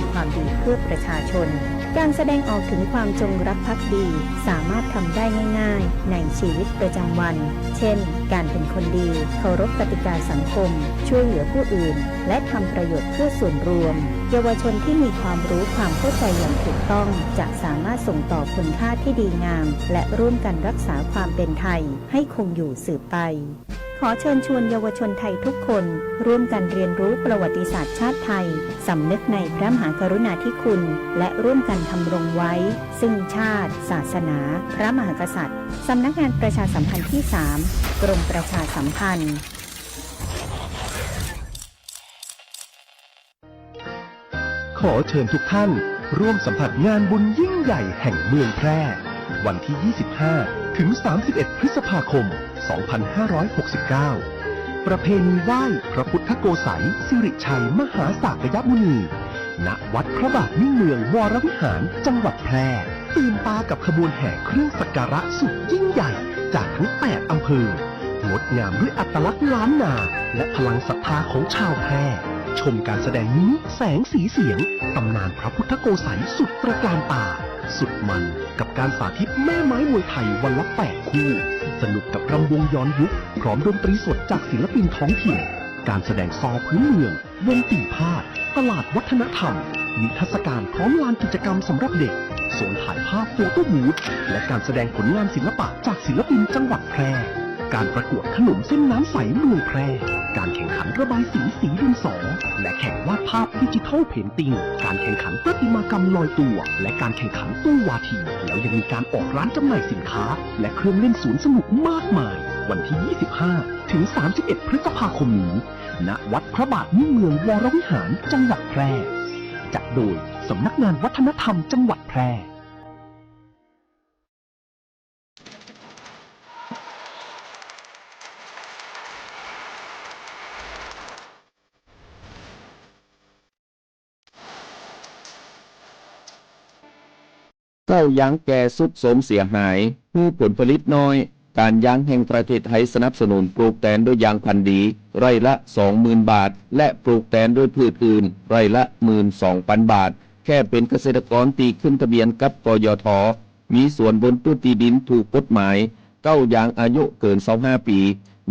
ำความดีเพื่อประชาชนการแสดงออกถึงความจงรักภักดีสามารถทำได้ง่ายๆในชีวิตประจำวันเช่นการเป็นคนดีเคารพกติกาสังคมช่วยเหลือผู้อื่นและทำประโยชน์เพื่อส่วนรวมเยาวชนที่มีความรู้ความเข้าใจอย่างถูกต้องจะสามารถส่งต่อคุณค่าที่ดีงามและร่วมกันรักษาความเป็นไทยให้คงอยู่สืบไปขอเชิญชวนเยาวชนไทยทุกคนร่วมกันเรียนรู้ประวัติศาสตร์ชาติไทยสำนึกในพระมหากรุณาธิคุณและร่วมกันทำรงไว้ซึ่งชาติศาสนาพระมหากษัตริย์สำนักงานประชาสัมพันธ์ที่ 3 กรมประชาสัมพันธ์ขอเชิญทุกท่านร่วมสัมผัสงานบุญยิ่งใหญ่แห่งเมืองแพร่วันที่ 25 ถึง 31 พฤษภาคม 2569 ประเพณีไหว้พระพุทธโกษัยสิริชัยมหาสากยมุนี ณ วัดพระบาทมิ่งเมืองวรวิหารจังหวัดแพร่ตื่นตากับขบวนแห่เครื่องสักการะสุดยิ่งใหญ่จากทั้ง 8 อำเภองดงามด้วยอัตลักษณ์ล้านนาและพลังศรัทธาของชาวแพร่ชมการแสดงนี้แสงสีเสียงตำนานพระพุทธโกษัยสุดตระการตาสุดมันกับการสาธิตแม่ไม้มวยไทยวันละ 8 คู่สนุกกับรำวงย้อนยุคพร้อมดนตรีสดจากศิลปินท้องถิ่นการแสดงซอพื้นเมืองวงปีพาดตลาดวัฒนธรรมนิทรรศการพร้อมลานกิจกรรมสำหรับเด็กโซนถ่ายภาพโฟโต้บูธและการแสดงผลงานศิลปะจากศิลปินจังหวัดแพร่การประกวดขนมเส้นน้ำใสเมืองแพร่การแข่งขันระบายสีดินสอและแข่งวาดภาพดิจิทัลเพนติ้งการแข่งขันประติมากรรมลอยตัวและการแข่งขันตู้วาทีแล้วยังมีการออกร้านจำหน่ายสินค้าและเครื่องเล่นสวนสนุกมากมายวันที่ 25 ถึง 31 พฤษภาคมนี้ณ วัดพระบาทมิ่งเมืองวรวิหารจังหวัดแพร่จัดโดยสำนักงานวัฒนธรรมจังหวัดแพร่ข้าวยางแก่สุดโทรมเสียหายผู้ผลผลิตน้อยการยางแห่งประเทศไทยสนับสนุนปลูกแตนด้วยยางพันธุ์ดีไร่ละ 20,000 บาทและปลูกแตนด้วยพืชอื่นไร่ละ 12,000 บาทแค่เป็นเกษตรกรตีขึ้นทะเบียนกับกยท.มีส่วนบนพื้นที่ดินถูกกฎหมายเก้ายางอายุเกิน25 ปี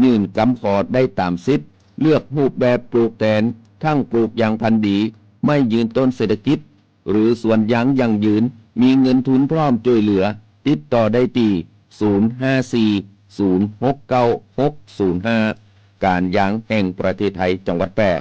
ยื่นกำขอได้ตามสิทธิ์เลือกรูปแบบปลูกแตนทั้งปลูกยางพันธุ์ดีไม่ยืนต้นเศรษฐกิจหรือสวนยางยั่งยืนมีเงินทุนพร้อมช่วยเหลือติดต่อได้ที่054-069-605 การยางแห่งประเทศไทยจังหวัดแพร่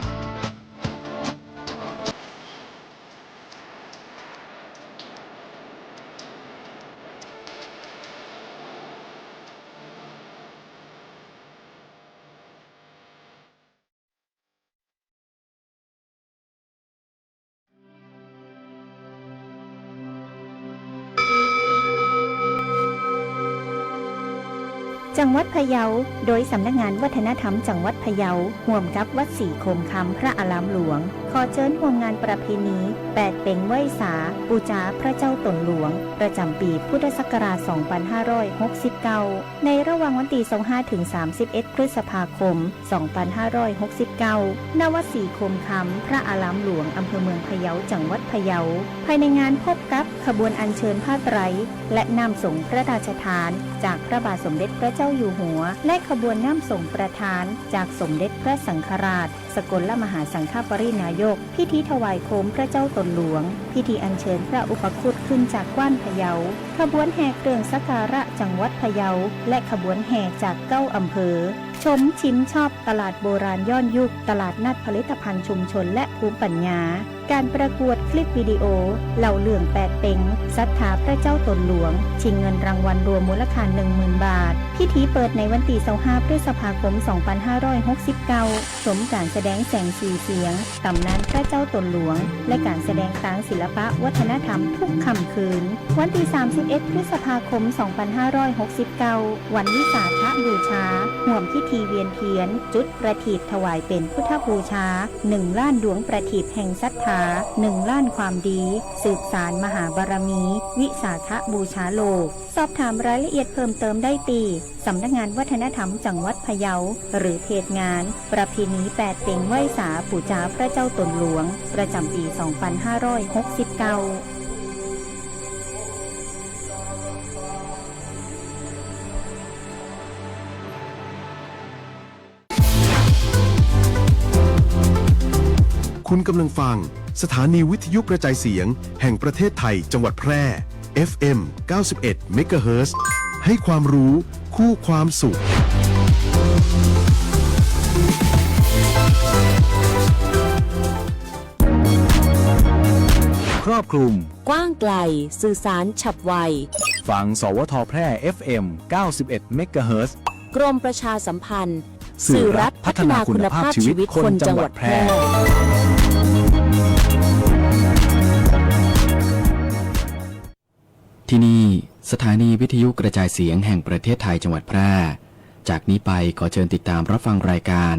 จังหวัดพะเยาโดยสำนักงานวัฒนธรรมจังหวัดพะเยาร่วมกับวัดศรีโคมคำพระอารามหลวงขอเชิญร่วมงานประเพณีแปดเป่งไหว้สาปูจาพระเจ้าตนหลวงประจำปีพุทธศักราช 2569 ในระหว่างวันที่ 25 ถึง 31 พฤษภาคม 2569 ณ วัดศรีโคมคำพระอารามหลวงอำเภอเมืองพะเยาจังหวัดพะเยาภายในงานพบกับขบวนอัญเชิญผ้าไตรและนำส่งพระราชทานจากพระบาทสมเด็จพระเจ้าอยู่หัวและขบวนน้ำส่งประทานจากสมเด็จพระสังฆราชสกลมหาสังฆปรินายกพิธีถวายโคมพระเจ้าตนหลวงพิธีอัญเชิญพระอุปคุตขึ้นจากกว้านพะเยาขบวนแห่เครื่องสักการะจังหวัดพะเยาและขบวนแห่จาก9 อำเภอชมชิมชอบตลาดโบราณย้อนยุคตลาดนัดผลิตภัณฑ์ชุมชนและภูมิปัญญาการประกวดคลิปวิดีโอเหล่าเรื่องแปดเป่งศรัทธาพระเจ้าตนหลวงชิงเงินรางวัลรวมมูลค่า 10,000 บาทพิธีเปิดในวันที่ 25 พฤษภาคม 2569 ชมการแสดงแสงสีเสียงตำนานพระเจ้าตนหลวงและการแสดงทางศิลปะวัฒนธรรมทุกค่ำคืนวันที่ 31 พฤษภาคม 2569 วันวิสาขบูชาห่วมพิธีเวียนเทียนจุดประทีปถวายเป็นพุทธบูชา1 ล้านดวงประทีปแห่งศรัทธา า1 ล้านความดีสืบสารมหาบารมี วิสาขบูชาโลกสอบถามรายละเอียดเพิ่มเติมได้ตีสำนักงานวัฒนธรรมจังหวัดพะเยาหรือเพจงานประเพณีแปดเต็งไหว้สาปู่จาพระเจ้าตนหลวงประจำปี 2569คุณกำลังฟังสถานีวิทยุกระจายเสียงแห่งประเทศไทยจังหวัดแพร่ FM 91 MHz ให้ความรู้คู่ความสุขครอบคลุมกว้างไกลสื่อสารฉับไวฟังสวทแพร่ FM 91 MHz กรมประชาสัมพันธ์ สื่อรัฐพัฒนาคุณภาพชีวิตคนจังหวัดแพร่ที่นี่สถานีวิทยุกระจายเสียงแห่งประเทศไทยจังหวัดแพร่จากนี้ไปขอเชิญติดตามรับฟังรายการ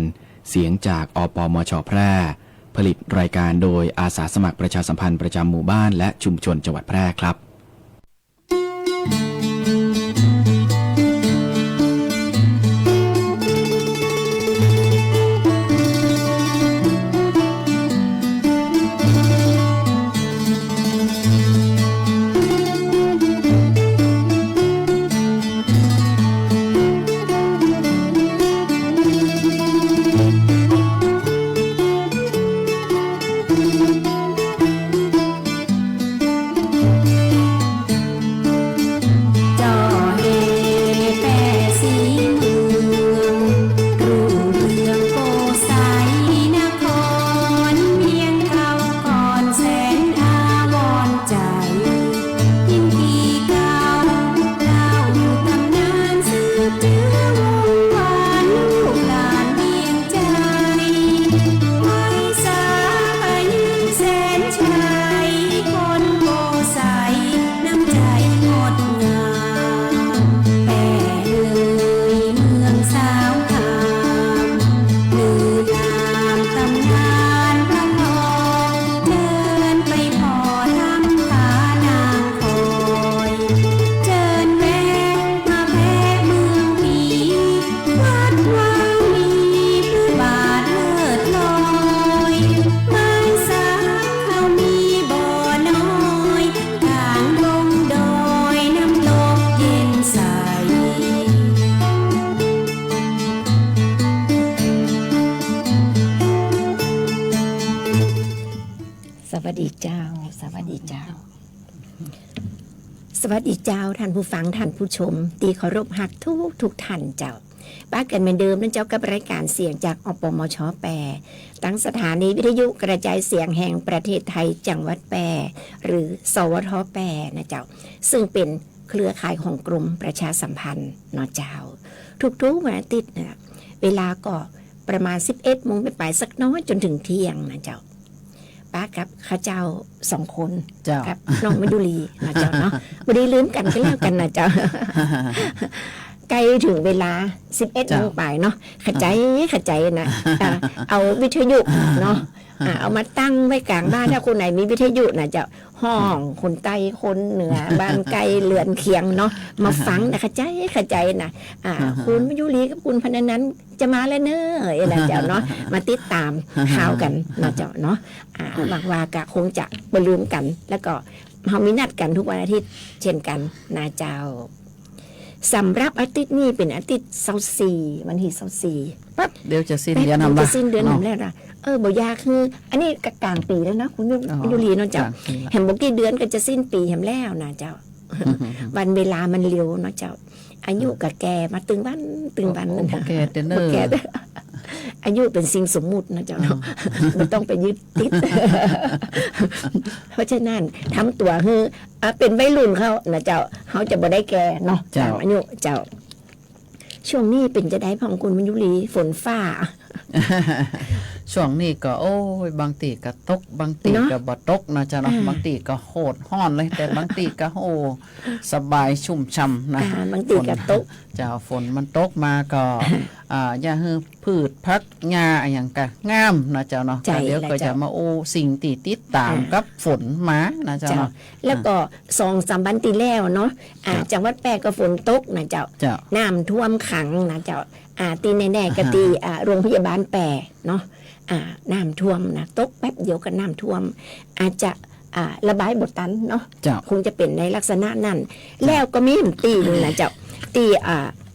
เสียงจากอปมช.แพร่ผลิตรายการโดยอาสาสมัครประชาสัมพันธ์ประจำหมู่บ้านและชุมชนจังหวัดแพร่ครับสวัสดีเจ้าสวัสดีเจ้าสวัสดีเจ้าท่านผู้ฟังท่านผู้ชมตีเคารพฮักทุกท่านเจ้าป้ากันเหมือนเดิมนั่นเจ้ากับรายการเสียงจากอปมช.แปรตั้งสถานีวิทยุกระจายเสียงแห่งประเทศไทยจังหวัดแปรหรือสวท.แปรนะเจ้าซึ่งเป็นเครือข่ายของกรมประชาสัมพันธ์เนาะเจ้าทุกวันอาทิตย์นะเวลาก็ประมาณ 11 โมงไปสักน้อยจนถึงเที่ยงนะเจ้าป้ากับข้าเจ้า2 คนกับน้องมดุลีนะเจ้าเนาะไม่ได้ลืมกันก็แล้วกันนะเจ้าใกล้ถึงเวลา 11 โมงไปเนาะขจายนะเอาวิทยุเนาะเอามาตั้งไว้กลางบ้านถ้าคนไหนมีวิทยุนะเจ้าห้องคนใต้คนเหนือบ้านไกลเรือนเคียงเนาะมาฟังนะขจายนะคุณมยุรีกับคุณพนันนั้นจะมาแล้วเนอะนะเจ้าเนาะมาติดตามข่าวกันนะเจ้าเนาะหวังว่ากะคงจะบ่ลืมกันแล้วก็เรามีนัดกันทุกวันอาทิตย์เช่นกันนะเจ้าสำหรับอาทิตย์นี้เป็นอาทิตย์24วันที่24ปั๊บเดี๋ยวจะสิ้นเดือนทำละจะสิ้นเดือนทำแล้วล่ะบ่ยากคืออันนี้กลางปีแล้วนะคุณยุรีเนาะเจ้าเห็นบอกกี่เดือนก็จะสิ้นปีเห็นแล้วนะเจ้าวันเวลามันเร็วเนาะเจ้าอายุกับแกมาตึงวันแกเดนเนอร์อายุเป็นสิ่งสมมุตินะเจ้าเนาะไม่ต้องไปยึดติดเพราะฉะนั้นทำตัวคือเป็นวัยรุ่นเขานะเจ้าเขาจะบ่ได้แก่เนาะตามอายุเจ้าช่วงนี้เป็นจะได้พองคุณมยุรีฝนฟ้า ช่วงนี้ก็โอ้ยบางตีก็ตกบางตีก็บ่ตกนะจ๊ะเนาะบางตีก็โหดฮ้อนเลยแต่บางตีก็โอ้สบายชุ่มช่ำนะ บางตีก็ตก จ้าฝนมันตกมาก็อย่าให้พืชพักหญ้าอหย่างก็งามนะจ๊ะเนาะเดี๋ยวก็จะมาโอ้สิ่งที่ติดตามกับฝนมานะจ๊ะเนาะ แล้วก็2-3 วันที่แล้วเนาะจังหวัดแพร่ก็ฝนตกนะเจ้าน้ำท่วมขังนะเจ้าตีแน่ๆก็ตีโรงพยาบาลแพร่เนาะน้ำท่วมนะตกแป๊บเดียวก็น้ำท่วมอาจจะระบายบทตันเนาะคงจะเป็นในลักษณะนั้นแล้วก็มีตีนึงนะเจ้าตี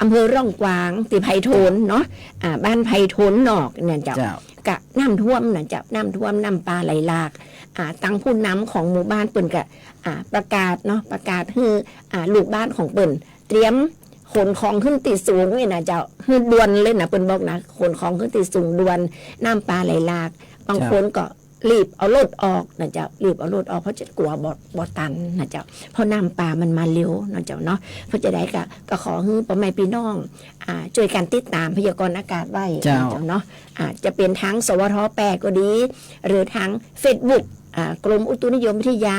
อำเภอร่องกวางตีไผ่โทนเนาะบ้านไผ่โทนนอกเนี่ยเจ้ากะน้ำท่วมนะเจ้าน้ำท่วมน้ำปลาไหลหลากตั้งผู้นำของหมู่บ้านเปิ่นกะประกาศเนาะประกาศให้ลูกบ้านของเปิ่นเตรียมขนของขึ้นตีสูงนี่นะเจ้าคือด่วนเลยนะเปิ่นบอกนะขนของขึ้นตีสูงด่วนน้ำปลาไหลหลากบางคนก็รีบเอารถออกนะเจ้ารีบเอารถออกเพราะจะกลัวบ่ตันนะเจ้าเพราะน้ำปลามันมาเร็วนะเจ้าเนาะเพราะจะได้ก็ขอให้พ่อแม่พี่น้องช่วยกันติดตามพยากรณ์อากาศไว้นะเจ้าเนาะจะเป็นทั้งสวทแปก็ดีหรือทั้ง Facebook กรมอุตุนิยมวิทยา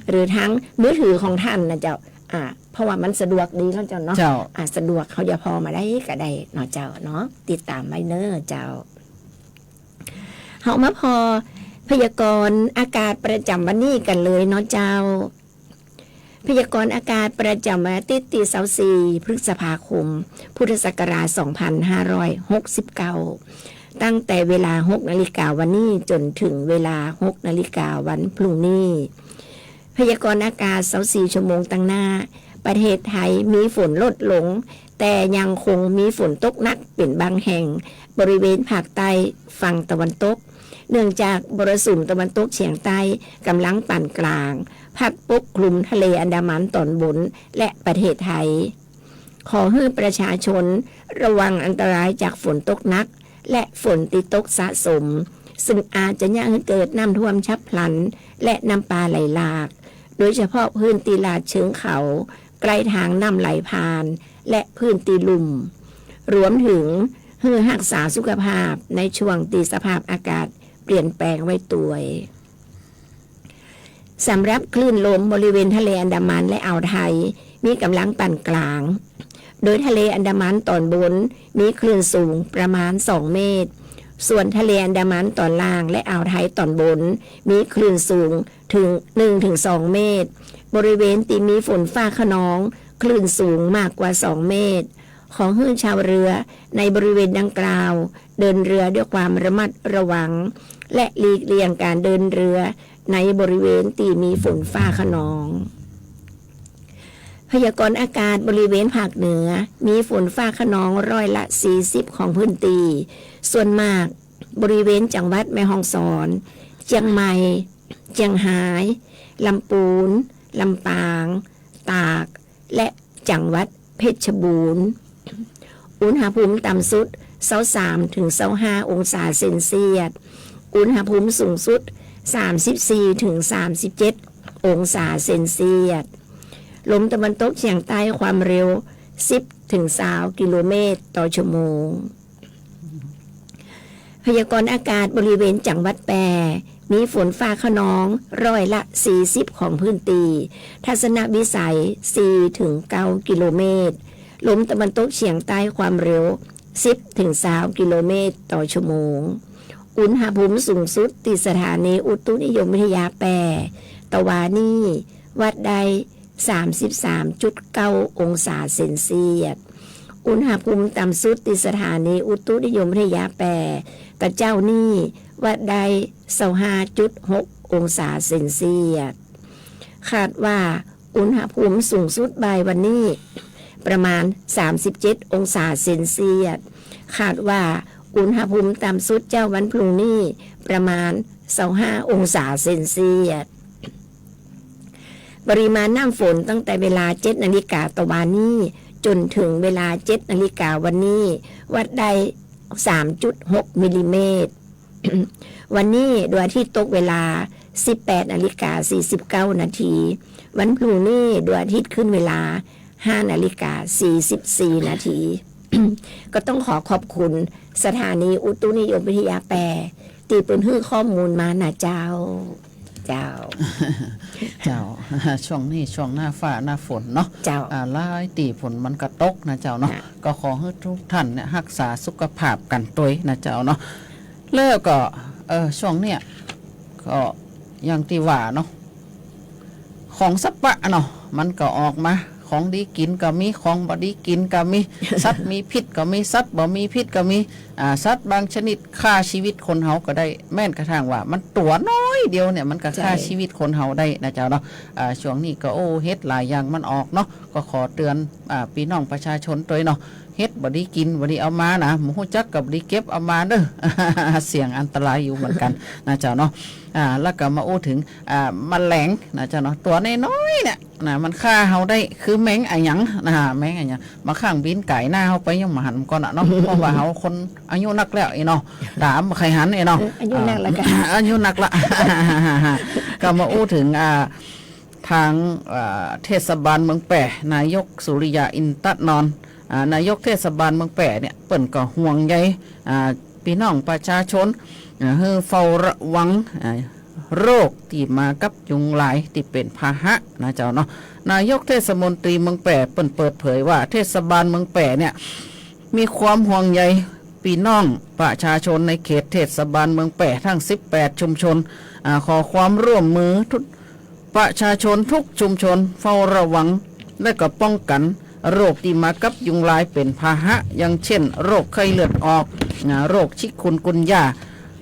หรือทั้งมือถือของท่านนะเจ้าเพราะว่ามันสะดวกดีแล้วเจ้าเนาะสะดวกเขาจะพอมาได้ก็ได้เนาะเจ้าเนาะติดตามไว้เนอะเจ้าเฮามาพอพยากรณ์อากาศประจำวันนี้กันเลยเนาะเจ้าพยากรณ์อากาศประจำวันอาทิตย์ที่24 พฤษภาคมพุทธศักราช 2569ตั้งแต่เวลา 6 นาฬิกาวันนี้จนถึงเวลา 6 นาฬิกาวันพรุ่งนี้พยากรณ์อากาศ24 ชั่วโมงตั้งหน้าประเทศไทยมีฝนลดลงแต่ยังคงมีฝนตกหนักเป็นบางแห่งบริเวณภาคใต้ฝั่งตะวันตกเนื่องจากมรสุมตะวันตกเฉียงใต้กำลังปานกลางพัดปกคลุมทะเลอันดามันตอนบนและประเทศไทยขอให้ประชาชนระวังอันตรายจากฝนตกหนักและฝนที่ตกสะสมซึ่งอาจจะยังให้เกิดน้ำท่วมฉับพลันและน้ำป่าไหลหลากโดยเฉพาะพื้นที่ลาดเชิงเขาใกล้ทางน้ำไหลผ่านและพื้นที่ลุ่มรวมถึงให้รักษาสุขภาพในช่วงที่สภาพอากาศเปลี่ยนแปลงไว้ตัวสำหรับคลื่นลมบริเวณทะเลอันดามันและอ่าวไทยมีกำลังปานกลางโดยทะเลอันดามันตอนบนมีคลื่นสูงประมาณ2 เมตรส่วนทะเลอันดามันตอนล่างและอ่าวไทยตอนบนมีคลื่นสูงถึง 1-2 เมตรบริเวณที่มีฝนฟ้าคะนองคลื่นสูงมากกว่า2 เมตรขอให้ชาวเรือในบริเวณดังกล่าวเดินเรือด้วยความระมัดระวังและหลีกเลี่ยงการเดินเรือในบริเวณที่มีฝนฟ้าคะนองพยากรณ์อากาศบริเวณภาคเหนือมีฝนฟ้าคะนอง40%ของพื้นที่ส่วนมากบริเวณจังหวัดแม่ฮ่องสอนเชียงใหม่เชียงรายลำพูนลำปางตากและจังหวัดเพชรบูรณ์อุณหภูมิต่ำสุด23-25 องศาเซนเซียสอุณหภูมิสูงสุด34-37 องศาเซนเซียสลมตะวันตกเฉียงใต้ความเร็ว10-20 กิโลเมตรต่อชั่วโมงพยากรณ์อากาศบริเวณจังหวัดแพร่มีฝนฟ้าคะนอง40%ของพื้นที่ทัศนวิสัย 4-9 กิโลเมตรลมตะวันตกเฉียงใต้ความเร็ว10-20 กิโลเมตรต่อชั่วโมงอุณหภูมิสูงสุดที่สถานีอุตุนิยมวิทยาแพร่ตะวานี่วัดได้ 33.9 องศาเซนเซียสอุณหภูมิต่ำสุดที่สถานีอุตุนิยมวิทยาแพร่ตะเจ้านี่วัดได้ 25.6 องศาเซนเซียสคาดว่าอุณหภูมิสูงสุดบ่ายวันนี้ประมาณ37 องศาเซนเซียสคาดว่าอุณหภูมิต่ำสุดเจ้าวันพรุ่งนี้ประมาณ25 องศาเซนเซียสปริมาณน้ำฝนตั้งแต่เวลา 7 นาฬิกาต่อวันนี้จนถึงเวลา 7 นาฬิกาวันนี้วัดได้ 3.6 มิลลิเมตร วันนี้ดวงอาทิตย์ตกเวลา 18 นาฬิกา 49 นาทีวันพรุ่งนี้ดวงอาทิตย์ขึ้นเวลา 5 นาฬิกา 44 นาที ก็ต้องขอบคุณสถานีอุตุนิยมวิทยาแพร่ ตีเปิ้นฮื้อข้อมูลมานะเจ้า เจ้า เจ้า ช่วงนี้ช่วงหน้าฟ้าหน้าฝนเนาะ เจ้า หลายตีฝนมันก็ตกนะเจ้าเนาะ ค่ะ ก็ขอให้ทุกท่านเนี่ยรักษาสุขภาพกันตัวยนะเจ้าเนาะแล้วก็ช่วงเนี้ยก็อย่างที่ว่าเนาะของสัปปะเนาะมันก็ออกมาของดีกินก็มีของบ่ดีกินก็มี สัตว์มีพิษก็มีสัตว์บ่มีพิษก็มีสัตว์บางชนิดฆ่าชีวิตคนเฮาก็ได้แม่นกระทั่งว่า มันตัวน้อยเดียวเนี่ยมันก็ฆ่าชีวิตคนเฮาได้นะเจ้าเนาะช่วงนี้ก็เฮ็ดหลายอย่างมันออกเนาะก็ขอเตือนพี่น้องประชาชนตัวเนาะเฮ็ดบ่ได้กินบ่ได้เอามานะหมูฮู้จักกับบ่ได้เก็บเอามาเด้อ เสี่ยงอันตรายอยู่เหมือนกันนะเจ้าเนาะแล้วก็มาถึงแมลงนะเจ้าเนาะตัวน้อยๆเนี่ยนะมันฆ่าเฮาได้คือแมงอะหยังนะแมงอะหยังมาข้างบินไก่หน้าเฮาไปยังมาหันก่อนเนาะ เพราะว่าเฮาคนอายุนักแล้วเนาะถามใครหันเนาะ อายุนักแล้วกัน อายุนักละ ก็มาถึงทางเทศบาลเมืองแปะนายกสุริยาอินตะนอนนายกเทศบาลเมืองแปะเนี่ยเปิ่นก็ห่วงใยพี่น้องประชาชนให้เฝ้าระวังโรคที่มากับยุงลายที่เป็นพาหะนะเจ้าเนาะนายกเทศมนตรีเมืองแปะเปิ่นเปิดเผยว่าเทศบาลเมืองแปะเนี่ยมีความห่วงใยพี่น้องประชาชนในเขตเทศบาลเมืองแปะทั้ง18ชุมชนขอความร่วมมือทุกประชาชนทุกชุมชนเฝ้าระวังและก็ป้องกันโรคที่มากับยุงลายเป็นพาหะอย่างเช่นโรคไข้เลือดออกโรคชิคุนกุนยา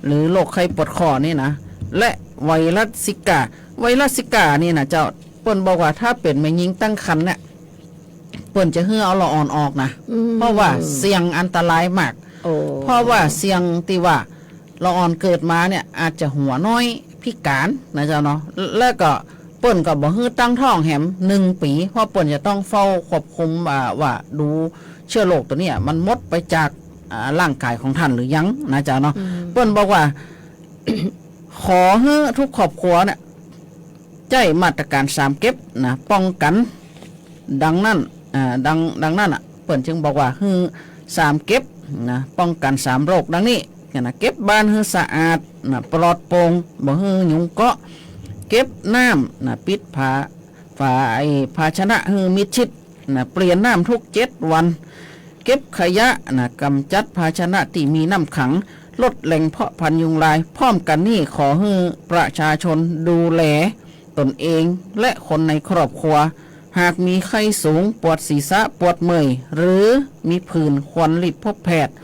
หรือโรคไข้ปวดคอนี่นะและไวรัสซิกานี่นะเจ้าเปิ้นบอกว่าถ้าเป็นแม่หญิงตั้งครรภ์เนี่ยเปิ้นจะเอาละอ่อนออกนะเพราะว่าเสี่ยงอันตรายมากเพราะว่าเสี่ยงที่ว่าละอ่อนเกิดมาเนี่ยอาจจะหัวน้อยพิการนะเจ้าเนาะแล้วก็เปิ้นก็บ่ฮื้อตั้งท้องแหม1 ปีเพราะเปิ้นจะต้องเฝ้าควบคุมว่าดูเชื้อโรคตัวเนี้ยมันหมดไปจากร่างกายของท่านหรือยังนะเจ้าเนาะเปิ้นบอกว่า ขอให้ทุกครอบครัวเนี่ยใจมาตรการ3เก็บนะป้องกันดังนั้นดังนั้นเปิ้นจึงบอกว่าให้3เก็บนะป้องกัน3โรคดังนี้นะเก็บบ้านให้สะอาดนะปลอดโปร่งบ่ให้ยุงเกาะเก็บน้ำนะปิดภาชนะให้มิดชิดนะเปลี่ยนน้ำทุก7 วันเก็บขยะนะกำจัดภาชนะที่มีน้ำขังลดแหล่งเพาะพันธุ์ยุงลายพร้อมกันนี่ขอให้ประชาชนดูแลตนเองและคนในครอบครัวหากมีไข้สูงปวดศีรษะปวดเมื่อยหรือมีผื่นควรรีบพบแพทย์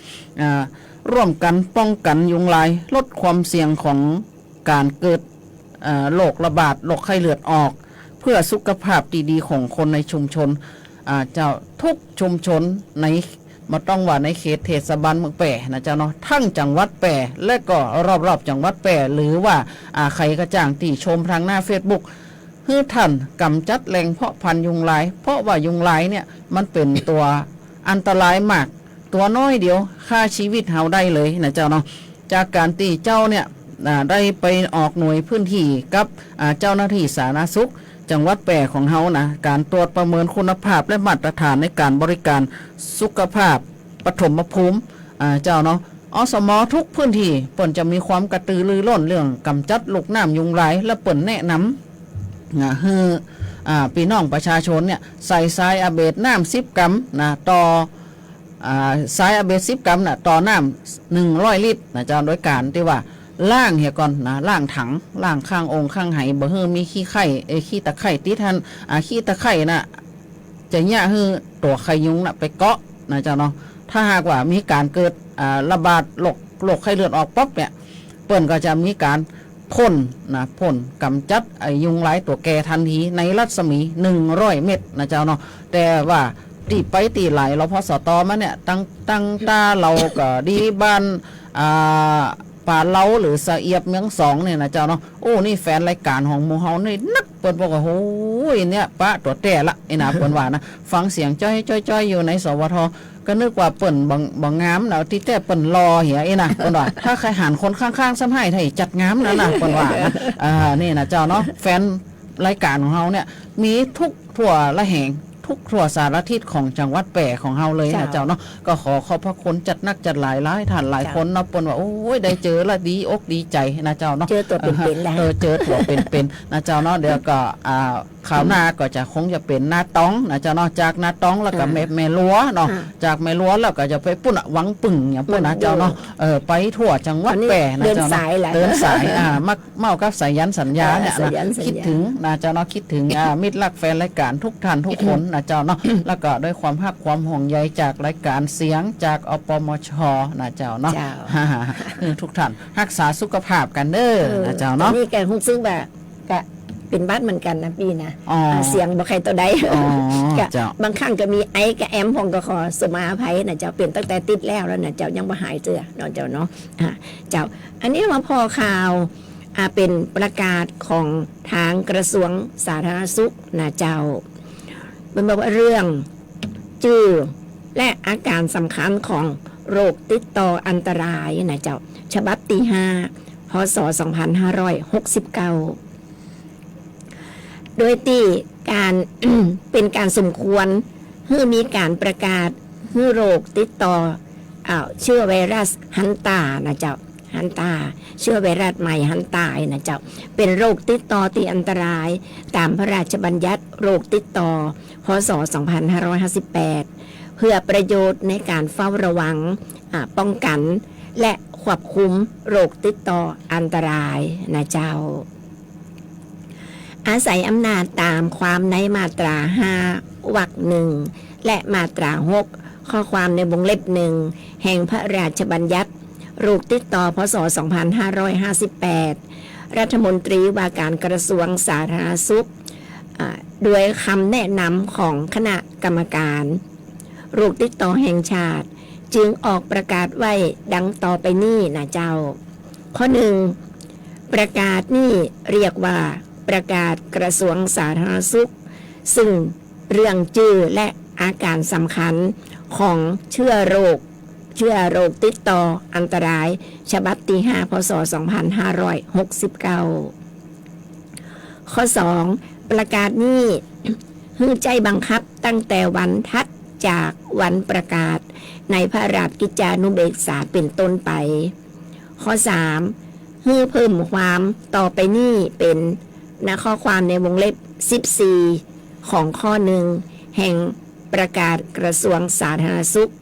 ร่วมกันป้องกันยุงลายลดความเสี่ยงของการเกิดโรคระบาดโรคไข้เลือดออกเพื่อสุขภาพดีๆของคนในชุมชนเจ้าทุกชุมชนในมาต้องว่าในเขตเทศบาลเมืองแปะนะเจ้าเนาะทั้งจังหวัดแปะและก็รอบๆจังหวัดแปะหรือว่าใครกระจ่างที่ชมทางหน้า Facebook ให้ท่านกำจัดแหล่งเพาะพันธุ์ยุงลายเพราะว่ายุงลายเนี่ยมันเป็นตัวอันตรายมากตัวน้อยเดียวฆ่าชีวิตเฮาได้เลยนะเจ้าเนาะจากการที่เจ้าเนี่ยได้ไปออกหน่วยพื้นที่กับเจ้าหน้าที่สาธารณสุขจังหวัดแปะของเฮานะการตรวจประเมินคุณภาพและมาตรฐานในการบริการสุขภาพปฐมภูมิเจ้าเนาะอสมทุกพื้นที่เปิ่นจะมีความกระตือรือร้นเรื่องกำจัดลูกน้ำยุงลายและเปิ่นแนะนำให้พี่น้องประชาชนเนี่ยใส่ทรายอะเบดน้ำ10 กรัมนะต่อทรายอะเบด10 กรัมนะต่อน้ำ100 ลิตรนะเจ้าโดยการที่ว่าล่างเหี่ยก่อนนะล่างถังล่างข้างองค์ข้างไหบ่ฮื้อมีขี้ไข่ขี้ตะไคร่ติดทันขี้ตะไคร่น่ะจะเนี่ยฮื้อตัวไข่ยุงน่ะไปเกาะนะเจ้าเนาะถ้าหากว่ามีการเกิดระบาดโรคไข้เลือดออกป๊อบเนี่ยเปิ้นก็จะมีการพ่นกำจัดยุงลายตัวแก่ทันทีในรัศมี100 เมตรนะเจ้าเนาะแต่ว่าตีไปตีไหลเราพอสตมาเนี่ยตั้งตาเราก็ดีบ้านป่าเล้าหรือสะเอียบเมือง2เนี่ยนะเจ้าเนาะโอ้นี่แฟนรายการของหมู่เฮานี่นักเปิ้นบอกว่าโอ้ยเนี่ยปะตัวแต่ละไอ้นะเปิ้นว่านะฟังเสียงจ้อยอยู่ในสวทก็นึกว่าเปิ้นบ่งามแล้วที่แต่เปิ้นรอเหียไอ้นะเปิ้นว่าถ้าใครหันคนข้างๆซ้ำให้ไทยจัดงามนั่นน่ะเปิ้นว่านะนี่นะเจ้าเนาะแฟนรายการของเฮาเนี่ยมีทุกทั่วละแห่ง ทุกทั่วสารทิศของจังหวัดแปะของเฮาเลยนะ เจ้า เจ้าเนาะก็ขอพระคุณจัดนักจัดหลายท่านหลายคนเนาะปนว่าโอ้ยได้เจอละดีอกดีใจนะเจ้าเนาะ เจอตัวเป็นๆแล้ว เจอตัวเป็นๆนะเจ้าเนาะเดี๋ยวก็ข่าวหน้าก็จะคงจะเป็นหน้าต้องนะเจ้าเนาะจากหน้าต้องแล้วก็แม่ลัวเนาะจากแม่ลัวแล้วก็จะไปปุ่นวังปึ่งอย่างปุ่นนะเจ้าเนาะไปทั่วจังหวัดแปะนะเจ้าเนาะเดินสายมักเมากับสายันสัญญาเนี่ยนะคิดถึงนะเจ้าเนาะคิดถึงมิตรรักแฟนรายการทุกท่านทุกคนนะเจ้าเนาะแล้วก็ด้วยความรักความห่วงใยจากรายการเสียงจากอปมชนะเจ้าเนาะทุกท่านรักษาสุขภาพกันเด้อนะเจ้าเนาะนี่แกคงซึ่งแบบกะเป็นบ้านเหมือนกันนะพี่นะเสียงบ่ใครตัวใดกะบางครั้งก็มีไอ้กับแอมพงก็ขอสมาอภัยนะเจ้าเปลี่ยนตั้งแต่ติดแล้วนะเจ้ายังบ่หายเจือเนาะเจ้าเนาะเจ้าอันนี้มาพอข่าวเป็นประกาศของทางกระทรวงสาธารณสุขนะเจ้าเป็นบอกว่าเรื่องชื่อและอาการสำคัญของโรคติดต่ออันตรายนะเจ้าฉบับที่ 5 พศ 2569 โดยที่การ เป็นการสมควรให้มีการประกาศให้โรคติดต่อเชื้อไวรัสฮันตานะเจ้าฮันตาเชื้อไวรัสใหม่ฮันตานะเจ้าเป็นโรคติดต่อที่อันตรายตามพระราชบัญญัติโรคติดต่อพศ 2558 เพื่อประโยชน์ในการเฝ้าระวังป้องกันและควบคุมโรคติดต่ออันตรายนะเจ้าอาศัยอำนาจตามความในมาตรา 5 วรรค 1 และมาตรา 6 ข้อความในวงเล็บ 1 แห่งพระราชบัญญัติโรคติดต่อพศ 2558 รัฐมนตรีว่าการกระทรวงสาธารณสุขด้วยคำแนะนำของคณะกรรมการโรคติดต่อแห่งชาติจึงออกประกาศไว้ดังต่อไปนี้นะเจ้าข้อ 1 ประกาศนี้เรียกว่าประกาศกระทรวงสาธารณสุขซึ่งเรื่องชื่อและอาการสำคัญของเชื้อโรคติดต่ออันตรายฉบับที่ 5 พศ 2569 ข้อ 2 ประกาศนี้ให้ใจบังคับตั้งแต่วันถัดจากวันประกาศในพระราชกิจจานุเบกษาเป็นต้นไปข้อ 3 ให้เพิ่มความต่อไปนี้เป็นข้อความในวงเล็บ 14 ของข้อ 1 แห่งประกาศกระทรวงสาธารณสุข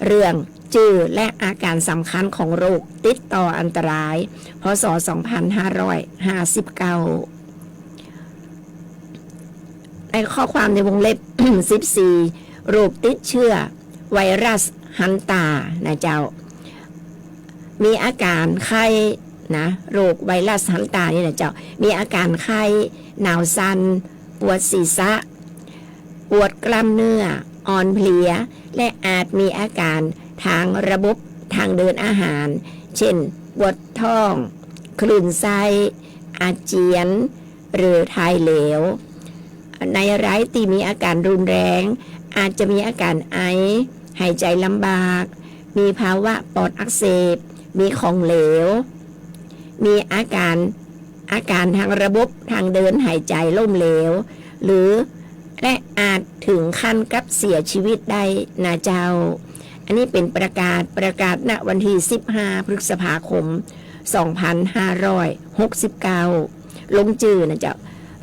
เรื่องชื่อและอาการสำคัญของโรคติดต่ออันตรายพศ 2559 ในข้อความในวงเล็บ 14 โรคติดเชื้อไวรัสฮันตานะเจ้ามีอาการไข้นะโรคไวรัสฮันตานี่นะเจ้ามีอาการไข้หนาวสั่นปวดศีรษะปวดกล้ามเนื้ออ่อนเพลียและอาจมีอาการทางระบบทางเดินอาหารเช่นปวดท้องคลื่นไส้อาเจียนหรือถ่ายเหลวในรายที่มีอาการรุนแรงอาจจะมีอาการไอหายใจลำบากมีภาวะปอดอักเสบมีของเหลวมีอาการทางระบบทางเดินหายใจล้มเหลวหรือและอาจถึงขั้นกับเสียชีวิตได้นะเจ้าอันนี้เป็นประกาศณวันที่15 พฤษภาคม 2569 ลงชื่อนะเจ้า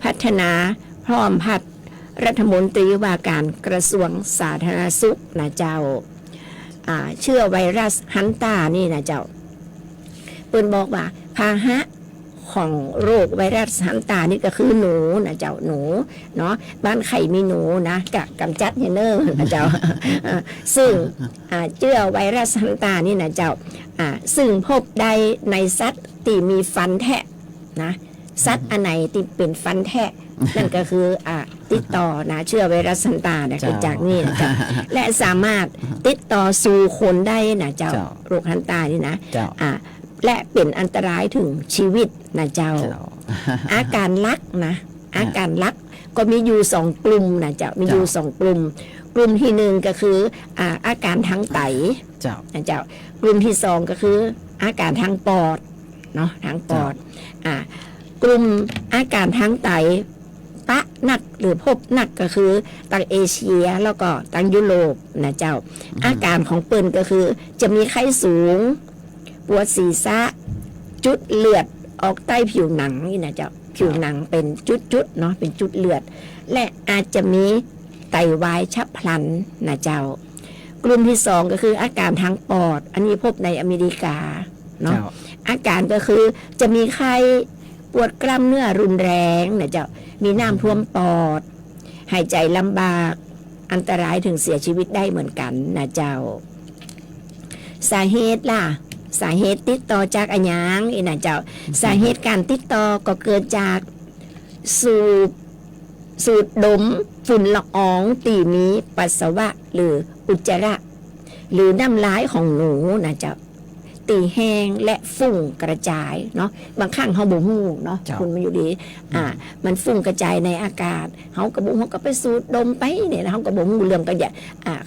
พัฒนาพร้อมพัฒน์รัฐมนตรีว่าการกระทรวงสาธารณสุขนะเจ้าเชื้อไวรัสฮันตานี่นะเจ้าเปิ้นบอกว่าพาหะของโรคไวรัสฮันตานี่ก็คือหนูนะเจ้าหนูเนาะบ้านไข่มีหนูนะกำจัดเนอร์นะเจ้า ซึ่งเชื้อไวรัสฮันตานี่นะเจ้าซึ่งพบได้ในสัตว์ที่มีฟันแทะนะสัตว์อันไหนที่เป็นฟันแทะนั่นก็คือติดต่อนะเชื้อไวรัสฮันตาเนี่ยเกิดจากนี่นะเจ้าและสามารถติดต่อสู่คนได้นะเจ้าโรคฮันตานี่นะและเป็นอันตรายถึงชีวิตนะเจ้า อาการลักนะอาการลักก็มีอยู่2 กลุ่มนะเจ้ามีอยู่2 กลุ่มที่1ก็คืออาการทางไตนะเจ้ากลุ่มที่2ก็คืออาการทางปอดเนาะทางปอดกลุ่มอาการทางไต ปะนักหรือพบนักก็คือตังเอเชียแล้วก็ตังยุโรปนะเจ้าอาการของเปิ้นก็คือจะมีไข้สูงปวดศีรษะจุดเลือดออกใต้ผิวหนังนี่นะเจ้าผิวหนังเป็นจุดๆเนาะเป็นจุดเลือดและอาจจะมีไตวายฉับพลันนะเจ้ากลุ่มที่2ก็คืออาการทางปอดอันนี้พบในอเมริกาเนาะอาการก็คือจะมีไข้ปวดกล้ามเนื้อรุนแรงนะเจ้ามีน้ำท่วมปอดหายใจลำบากอันตรายถึงเสียชีวิตได้เหมือนกันนะเจ้าสาเหตุล่ะสาเหตุติดต่อจากอะหยังนะเจ้าสาเหตุการติดต่อก็เกิดจากสูดดมฝุ่นละอองตีมีปัสสาวะหรืออุจจาระหรือน้ำลายของหนูนะเจ้าตีแห้งและฝุ่งกระจายเนาะบางครั้งเขาบ่ฮู้เนาะคุณมาอยู่ดีมันฝุ่งกระจายในอากาศเขากระบุเขาก็ไปสูดดมไปเนี่ยเขากระบุเรื่องก็อย่า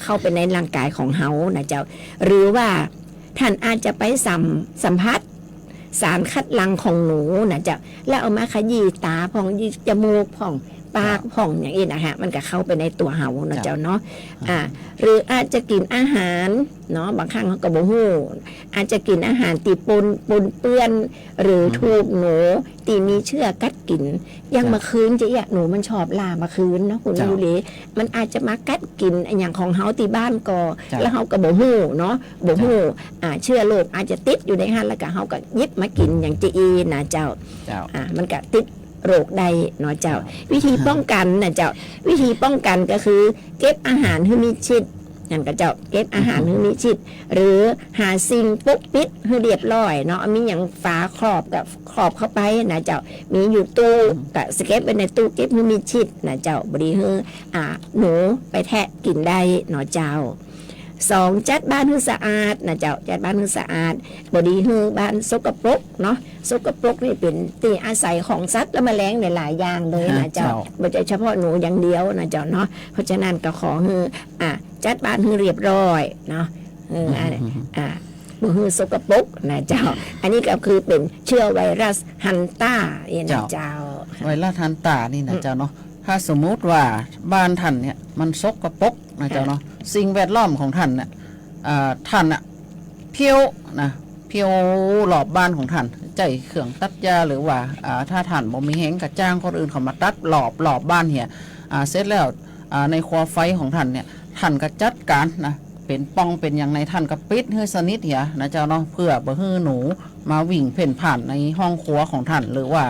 เข้าไปในร่างกายของเขานะเจ้าหรือว่าท่านอาจจะไปสัมผัสสารคัดหลั่งของหนูนะเจ้าแล้วเอามาขยี้ตาผ่องยีจมูกผ่องปากผ่องอย่างนี้นะฮะมันก็เข้าไปในตัวเฮานะเจ้าเนาะหรืออาจจะกินอาหารเนาะบางครั้งเขาก็บ่ฮู้อาจจะกินอาหารตีปนเปื้อนหรือถูกหนูตีมีเชื้อกัดกินอย่างมาคืนจะอยากหนูมันชอบล่ามาคืนเนาะคุณยูริมันอาจจะมากัดกินอย่างของเฮาตีบ้านก็แล้วเฮาก็บ่ฮู้เนาะบ่ฮู้เชื้อโรคอาจจะติดอยู่ในหันแล้วก็เฮาก็หยิบมากินอย่างจีอีนะเจ้ามันก็ติดโรคใดเนาะเจ้าวิธีป้องกันนะเจ้าวิธีป้องกันก็คือเก็บอาหารให้มีชิดอย่างกับเจ้าเก็บอาหารให้มีชิดหรือหาสิ่งปุ๊กปิดให้เรียบร้อยเนาะมีอย่างฝาครอบกับครอบเข้าไปนะเจ้ามีอยู่ตู้กับสเก็บไว้ในตู้เก็บให้มีชิดนะเจ้าบริเฮหนูไปแทะกินได้เนาะเจ้า2จัดบ้านให้สะอาดนะเจ้าจัดบ้านให้สะอาดบดีให้บ้านสกปรกเนาะสกปรกนี่เป็นที่อาศัยของสัตว์และแมลงในหลายอย่างเลยนะเจ้าไม่ใช่เฉพาะหนูอย่างเดียวนะเจ้าเนาะเพราะฉะนั้นก็ขอให้จัดบ้านให้เรียบร้อยเนาะมือสกปรกนะเจ้าอันนี้ก็คือเป็นเชื้อไวรัสฮันต้านะเจ้าไวรัสฮันต้านี่นะเจ้าเนาะถ้าสมมุติว่าบ้านท่านเนี่ยมันสกปรกนะเจ้าเนาะสิ่งแวดล้อมของท่านเนี่ยท่านเพียวนะเพียวหลอบบ้านของท่านใจเครื่องตัดยาหรือว่าถ้าท่านบ่มีแหงกับจ้างคนอื่นเขามาตัดหลอบบ้านเหี่ยเสร็จแล้วในครัวไฟของท่านเนี่ยท่านก็จัดการนะเป็นป้องเป็นอย่างในท่านก็ปิดให้สนิทเหี่ยนะเจ้าเนาะเพื่อบ่ให้หนูมาวิ่งเพ่นผ่านในห้องครัวของท่านหรือว่า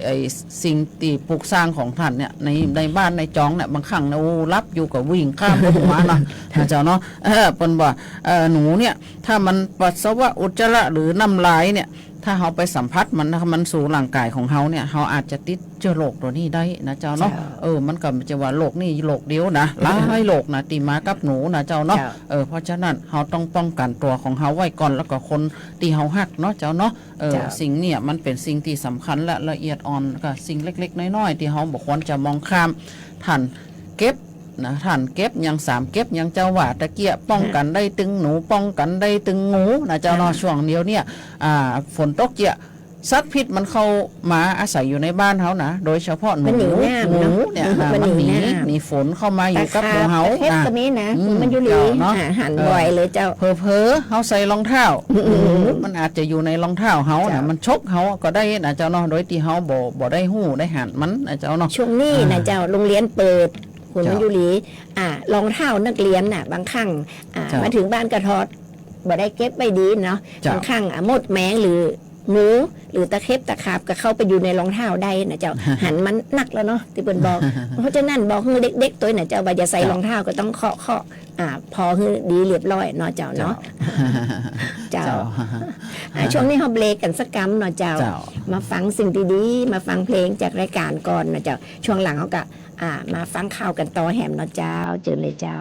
ไอ้สิ่งที่ปลูกสร้างของท่านเนี่ยในบ้านในจองเนี่ยบางครั้งนะรับอยู่กับวิ่งข้ามหัวเนาะเจ้าเนาะปนว่าหนูเนี่ยถ้ามันปัสสาวะอุจจาระหรือน้ำลายเนี่ยถ้าเขาไปสัมผัสมันนะมันสู่ร่างกายของเขาเนี่ยเขาอาจจะติดเชื้อโรคตัวนี้ได้นะเจ้าเนาะมันก็จะว่าโรคนี่โรคเดียวนะหลายโรคนะตีมากับหนูนะเจ้าเนาะเพราะฉะนั้นเขาต้องป้องกันตัวของเขาไว้ก่อนแล้วก็คนที่เขาหักเนาะเจ้าเนาะสิ่งเนี่ยมันเป็นสิ่งที่สำคัญและละเอียดอ่อนก็สิ่งเล็กๆน้อยๆที่เขาบอกควรจะมองข้ามท่านเก็บนะท่านเก็บยัง3เก็บยังเจ้าว่าตะเกียป้องกันได้ตึงหนูป้องกันได้ตึงงูนะเจ้าเนาะช่วงเดียวเนี่ยฝนตกเจียสัตว์พิษมันเข้ามาอาศัยอยู่ในบ้านเขานะโดยเฉพาะหนูเนี่ยมันหนีฝนเข้ามาอยู่กับหนูเขาก็มีนะมันอยู่หลีหันบ่อยเลยเจ้าเพอเขาใส่รองเท้ามันอาจจะอยู่ในรองเท้าเขานะมันชกเขาก็ได้นะเจ้าเนาะโดยที่เขาบ่ได้หู้ได้หันมันนะเจ้าเนาะช่วงนี้นะเจ้าโรงเรียนเปิดคุณมันอยู่หลีรองเท้านักเรียนน่ะบางครั้งมาถึงบ้านกระทอดบ่ได้เก็บไว้ดีเนาะบางครั้งมดแมงหรืองูหรือตะเข็บตะขาบก็เข้าไปอยู่ในรองเท้าได้นะเจ้าหันมันหนักแล้วเนาะที่เปิ้นบอกเพราะฉะนั้นบอกให้เด็กๆตัวน่ะเจ้าว่าจะใส่รองเท้าก็ต้องเคาะพอให้ดีเรียบร้อยเนาะเจ้าเนาะเจ้าช่วงนี้เฮาเบรกกันสักกำเนาะเจ้ามาฟังสิ่งดีๆมาฟังเพลงจากรายการก่อนนะเจ้าช่วงหลังเฮาก็มาฟังข่าวกันต่อแหมเนาะเจ้าเจอเลยเจ้า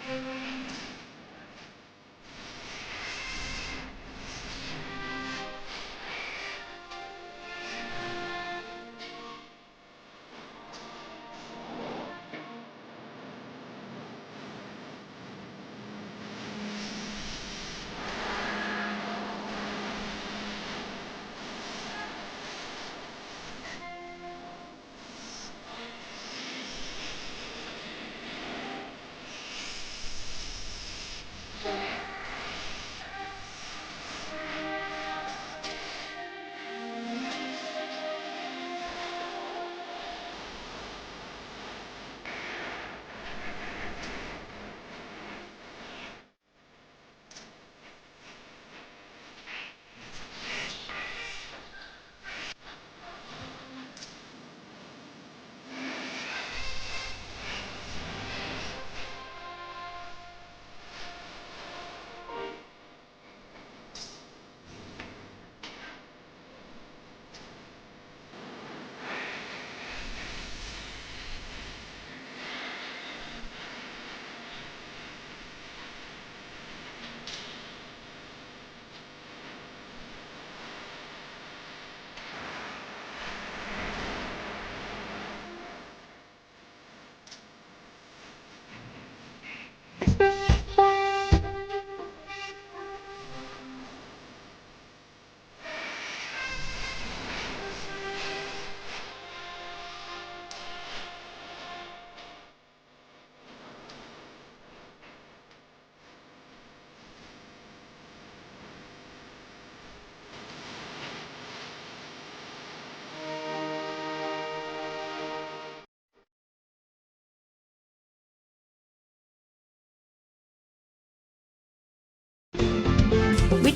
วิ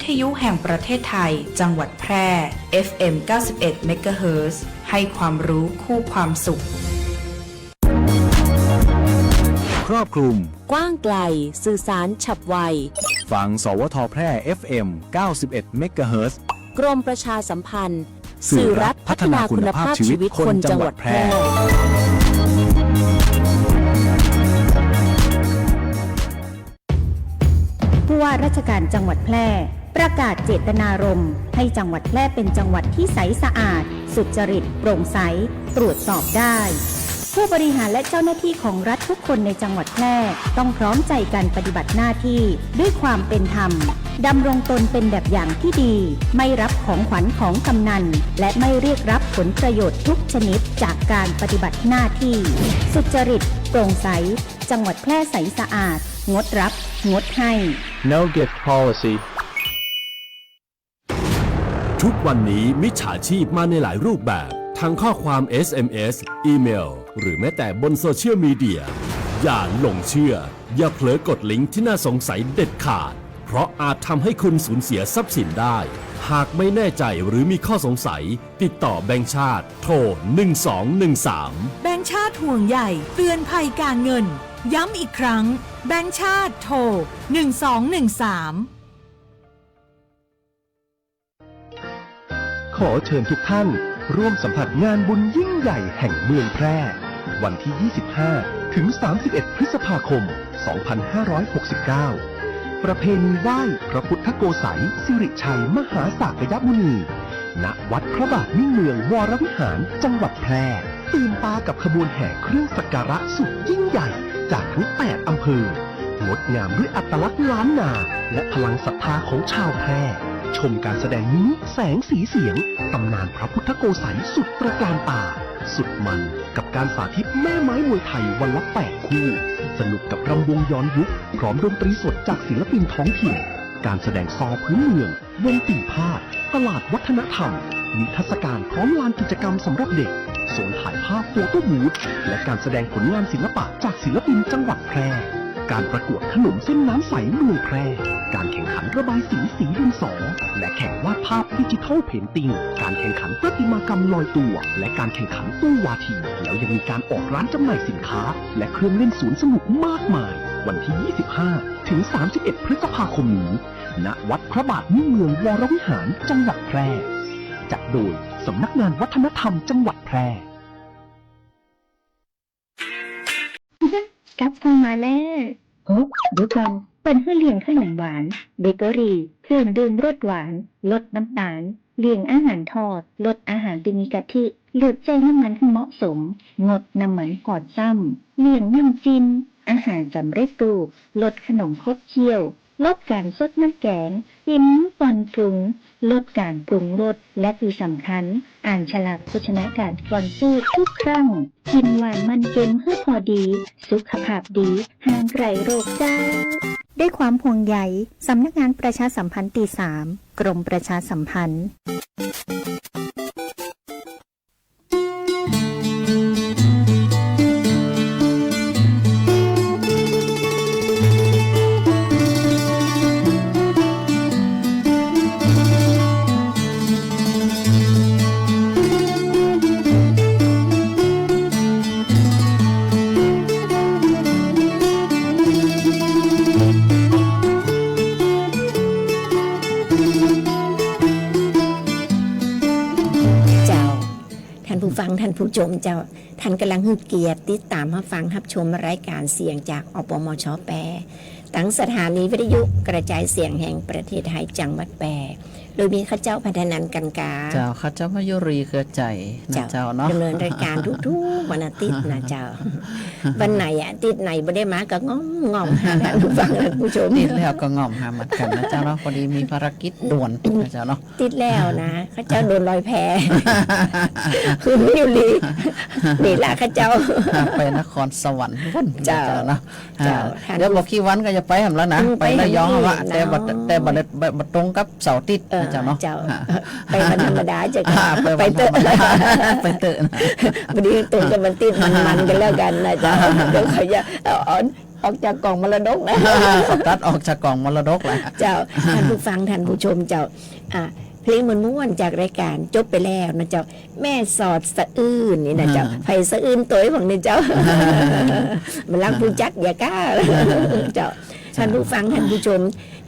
ทยุแห่งประเทศไทย จังหวัดแพร่ FM 91 เมกะเฮิรตซ์ ให้ความรู้คู่ความสุข ครอบคลุม กว้างไกล สื่อสารฉับไว ฟังสวทแพร่ FM 91 เมกะเฮิรตซ์ กรมประชาสัมพันธ์ สื่อรัฐพัฒนาคุณภาพชีวิตคนจังหวัดแพร่ ผู้ว่าราชการจังหวัดแพร่ประกาศเจตนารมณ์ให้จังหวัดแพร่เป็นจังหวัดที่ใสสะอาดสุจริตโปร่งใสตรวจสอบได้ผู้บริหารและเจ้าหน้าที่ของรัฐทุกคนในจังหวัดแพร่ต้องพร้อมใจกันปฏิบัติหน้าที่ด้วยความเป็นธรรมดำรงตนเป็นแบบอย่างที่ดีไม่รับของขวัญของกำนันและไม่เรียกรับผลประโยชน์ทุกชนิดจากการปฏิบัติหน้าที่สุจริตโปร่งใสจังหวัดแพร่ใสสะอาดงดรับงดให้ No gift policy ทุกวันนี้มิจฉาชีพมาในหลายรูปแบบทั้งข้อความ SMS อีเมล หรือแม้แต่บนโซเชียลมีเดียอย่าหลงเชื่ออย่าเผลอกดลิงก์ที่น่าสงสัยเด็ดขาดเพราะอาจทำให้คุณสูญเสียทรัพย์สินได้หากไม่แน่ใจหรือมีข้อสงสัยติดต่อแบงก์ชาติโทร1213แบงก์ชาติห่วงใหญ่เตือนภัยการเงินย้ำอีกครั้งแบงก์ชาติโทร1213ขอเชิญทุกท่านร่วมสัมผัสงานบุญยิ่งใหญ่แห่งเมืองแพร่วันที่ 25 ถึง 31 พฤษภาคม 2569 ประเพณีไหว้พระพุทธโกษัยสิริชัยมหาสากยมุนี ณ วัดพระบาทมิ่งเมืองวรวิหารจังหวัดแพร่ตื่นตากับขบวนแห่เครื่องสักการะสุดยิ่งใหญ่จากทั้ง 8 อำเภองดงามด้วยอัตลักษณ์ล้านนาและพลังศรัทธาของชาวแพร่ชมการแสดงนี้แสงสีเสียงตำนานพระพุทธโกษัยสุดตระการตาสุดมันกับการสาธิตแม่ไม้มวยไทยวันละ8 คู่สนุกกับรำวงย้อนยุคพร้อมดนตรีสดจากศิลปินท้องถิ่นการแสดงซอพื้นเมืองวงตีพาดตลาดวัฒนธรรมนิทรรศการพร้อมลานกิจกรรมสำหรับเด็กโซนถ่ายภาพโฟโต้บูธและการแสดงผลงานศิลปะจากศิลปินจังหวัดแพร่การประกวดขนมเส้นน้ำใสเมืองแพร่การแข่งขันระบายสีดินสอและแข่งวาดภาพดิจิทัลเพนติ้งการแข่งขันประติมากรรมลอยตัวและการแข่งขันตู้วาทีแล้วยังมีการออกร้านจำหน่ายสินค้าและเครื่องเล่นสวนสนุกมากมายวันที่ 25 ถึง 31 พฤษภาคมนี้ณ วัดพระบาทมิ่งเมืองวรวิหารจังหวัดแพร่จัดโดยสำนักงานวัฒนธรรมจังหวัดแพร่กลับเข้ามาแม่ โอ้เดี๋ยวก่อนเป็นเพื่อเลี้ยงขนมหวานเบเกอรี่เครื่องดื่มรสหวานลดน้ำตาลเลี้ยงอาหารทอดลดอาหารที่มีกะทิเลือกใจน้ำมันที่เหมาะสมงดน้ำมันก่อนซ้ำเลี่ยงน้ำจิ้มอาหารสำเร็จรูปลดขนมครบเคี้ยวลดการซดน้ำแกงยิ้มก่อนปรุงลดการปรุงรสและที่สำคัญอ่านฉลากโภชนาการก่อนซื้อทุกครั้งกินหวานมันเค็มเพื่อพอดีสุขภาพดีห่างไกลโรคเจ้าด้วยความห่วงใยสำนักงานประชาสัมพันธ์ที่ 3 กรมประชาสัมพันธ์ ฟังท่านผู้ชมเจ้าท่านกำลังฮึกเกียรติติดตามรับฟังรับชมรายการเสียงจากอปมช.แปรตั้งสถานีวิทยุกระจายเสียงแห่งประเทศไทยจังหวัดแปรโดยมีข้าเจ้าพัฒนันกันกาเจ้าข้าเจ้ามายุรีเครือใจนะเจ้าเนาะดำเนินรายการทุกๆวันอาทิตย์นะเจ้าวันไหนอาทิตย์ไหนไม่ได้มาก็ง่อมหาท่านผู้ฟังท่านผู้ชมติดแล้วก็ง่อมหาเหมือนกันนะเจ้าเนาะพอดีมีภารกิจด่วนนะเจ้าเนาะติดแล้วนะข้าเจ้าโดนลอยแพคือมิวลีนี่แหละข้าเจ้าไปนครสวรรค์เจ้าเนาะเดี๋ยวบอกกี่วันก็จะไปทำแล้วนะไประยองว่าแต่บัดตรงกับเสาร์อาทิตย์นะเจ้าเนาะไปวันธรรมดาจะไปเตอะไปเตอะวันนี้ตัวจะมันติดมันกันแล้วกันนะจ๊ะเดี๋ยวเขาจะออกจากกล่องมรดกนะตัดออกจากกล่องมรดกแหละเจ้าท่านผู้ฟังท่านผู้ชมเจ้าเพลงม้วนจากรายการจบไปแล้วนะเจ้าแม่สอดสะอื้นนี่นะเจ้าไผ่สะอื้นตัวของนี่เจ้ามันรักผู้จักอย่ากล้าเจ้าท่านผู้ฟังท่านผู้ชม